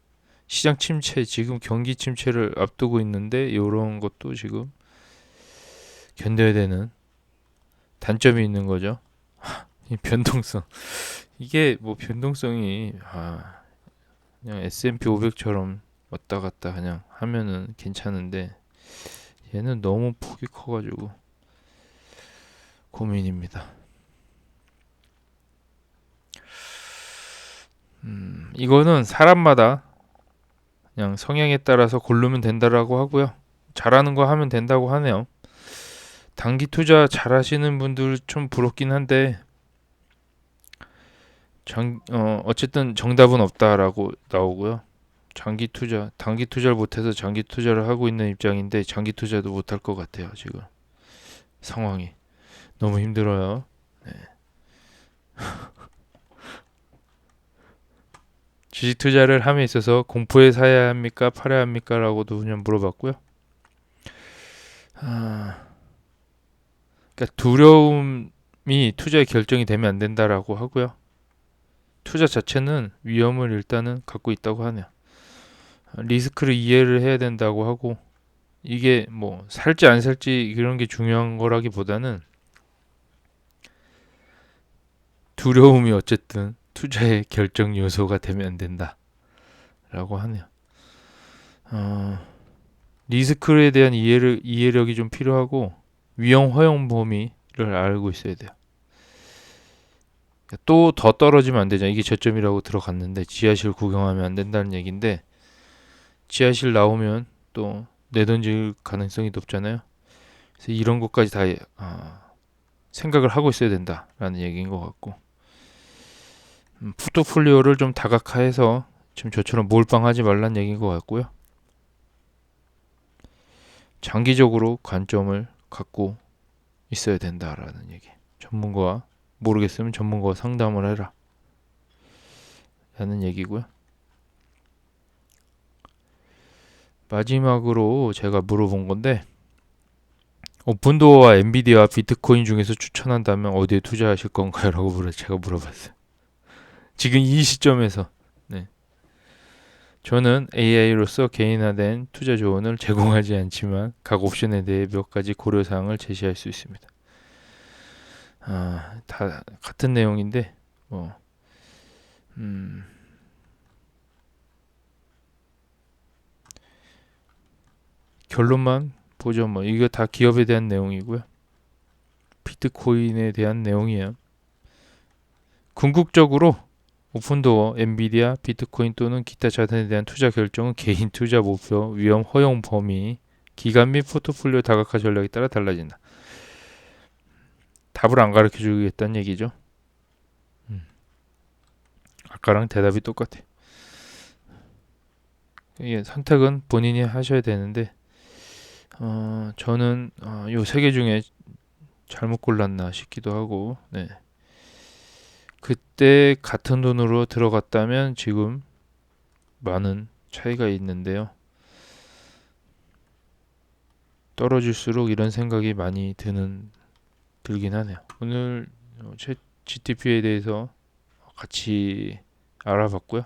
시장 침체, 지금 경기 침체를 앞두고 있는데 이런 것도 지금 견뎌야 되는 단점이 있는 거죠. 이 변동성. 이게 뭐 변동성이 그냥 S&P 500처럼 왔다 갔다 그냥 하면은 괜찮은데 얘는 너무 폭이 커가지고 고민입니다. 이거는 사람마다 그냥 성향에 따라서 고르면 된다라고 하고요. 잘하는 거 하면 된다고 하네요. 단기 투자 잘하시는 분들 좀 부럽긴 한데 어쨌든 정답은 없다라고 나오고요. 단기 투자를 못해서 장기 투자를 하고 있는 입장인데 장기 투자도 못할 것 같아요. 지금 상황이 너무 힘들어요. 네. 주식 투자를 함에 있어서 공포에 사야 합니까? 팔아야 합니까? 라고도 그냥 물어봤고요. 그러니까 두려움이 투자의 결정이 되면 안 된다라고 하고요. 투자 자체는 위험을 일단은 갖고 있다고 하네요. 리스크를 이해를 해야 된다고 하고 이게 뭐 살지 안 살지 이런 게 중요한 거라기보다는 두려움이 어쨌든 투자의 결정 요소가 되면 안 된다라고 하네요. 리스크에 대한 이해력이 좀 필요하고 위험 허용 범위를 알고 있어야 돼요. 또 더 떨어지면 안 되잖아. 이게 저점이라고 들어갔는데 지하실 구경하면 안 된다는 얘기인데 지하실 나오면 또 내던질 가능성이 높잖아요. 그래서 이런 것까지 다 생각을 하고 있어야 된다라는 얘기인 것 같고 포트폴리오를 좀 다각화해서 지금 저처럼 몰빵하지 말란 얘기인 것 같고요. 장기적으로 관점을 갖고 있어야 된다라는 얘기. 전문가와 모르겠으면 전문가와 상담을 해라 라는 얘기고요. 마지막으로 제가 물어본 건데 오픈도어와 엔비디아, 비트코인 중에서 추천한다면 어디에 투자하실 건가요? 라고 제가 물어봤어요. 지금 이 시점에서 네. 저는 AI로서 개인화된 투자 조언을 제공하지 않지만 각 옵션에 대해 몇 가지 고려사항을 제시할 수 있습니다. 다 같은 내용인데 결론만 보죠. 이거 다 기업에 대한 내용이고요. 비트코인에 대한 내용이에요. 궁극적으로 오픈도어, 엔비디아, 비트코인 또는 기타 자산에 대한 투자 결정은 개인 투자 목표, 위험 허용 범위, 기간 및 포트폴리오 다각화 전략에 따라 달라진다. 답을 안 가르쳐 주겠다는 얘기죠. 아까랑 대답이 똑같아요. 이게 선택은 본인이 하셔야 되는데 저는 요 세 개 중에 잘못 골랐나 싶기도 하고 네. 그때 같은 돈으로 들어갔다면 지금 많은 차이가 있는데요. 떨어질수록 이런 생각이 많이 들긴 하네요. 오늘 GTP에 대해서 같이 알아봤고요.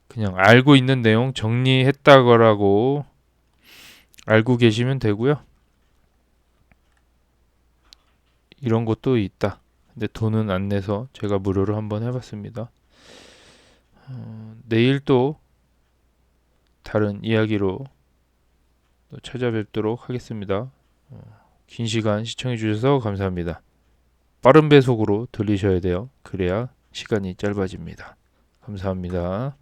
그냥 알고 있는 내용 정리했다거라고 알고 계시면 되고요. 이런 것도 있다. 근데 돈은 안 내서 제가 무료로 한번 해봤습니다. 내일 또 다른 이야기로 찾아뵙도록 하겠습니다. 긴 시간 시청해 주셔서 감사합니다. 빠른 배속으로 들리셔야 돼요. 그래야 시간이 짧아집니다. 감사합니다.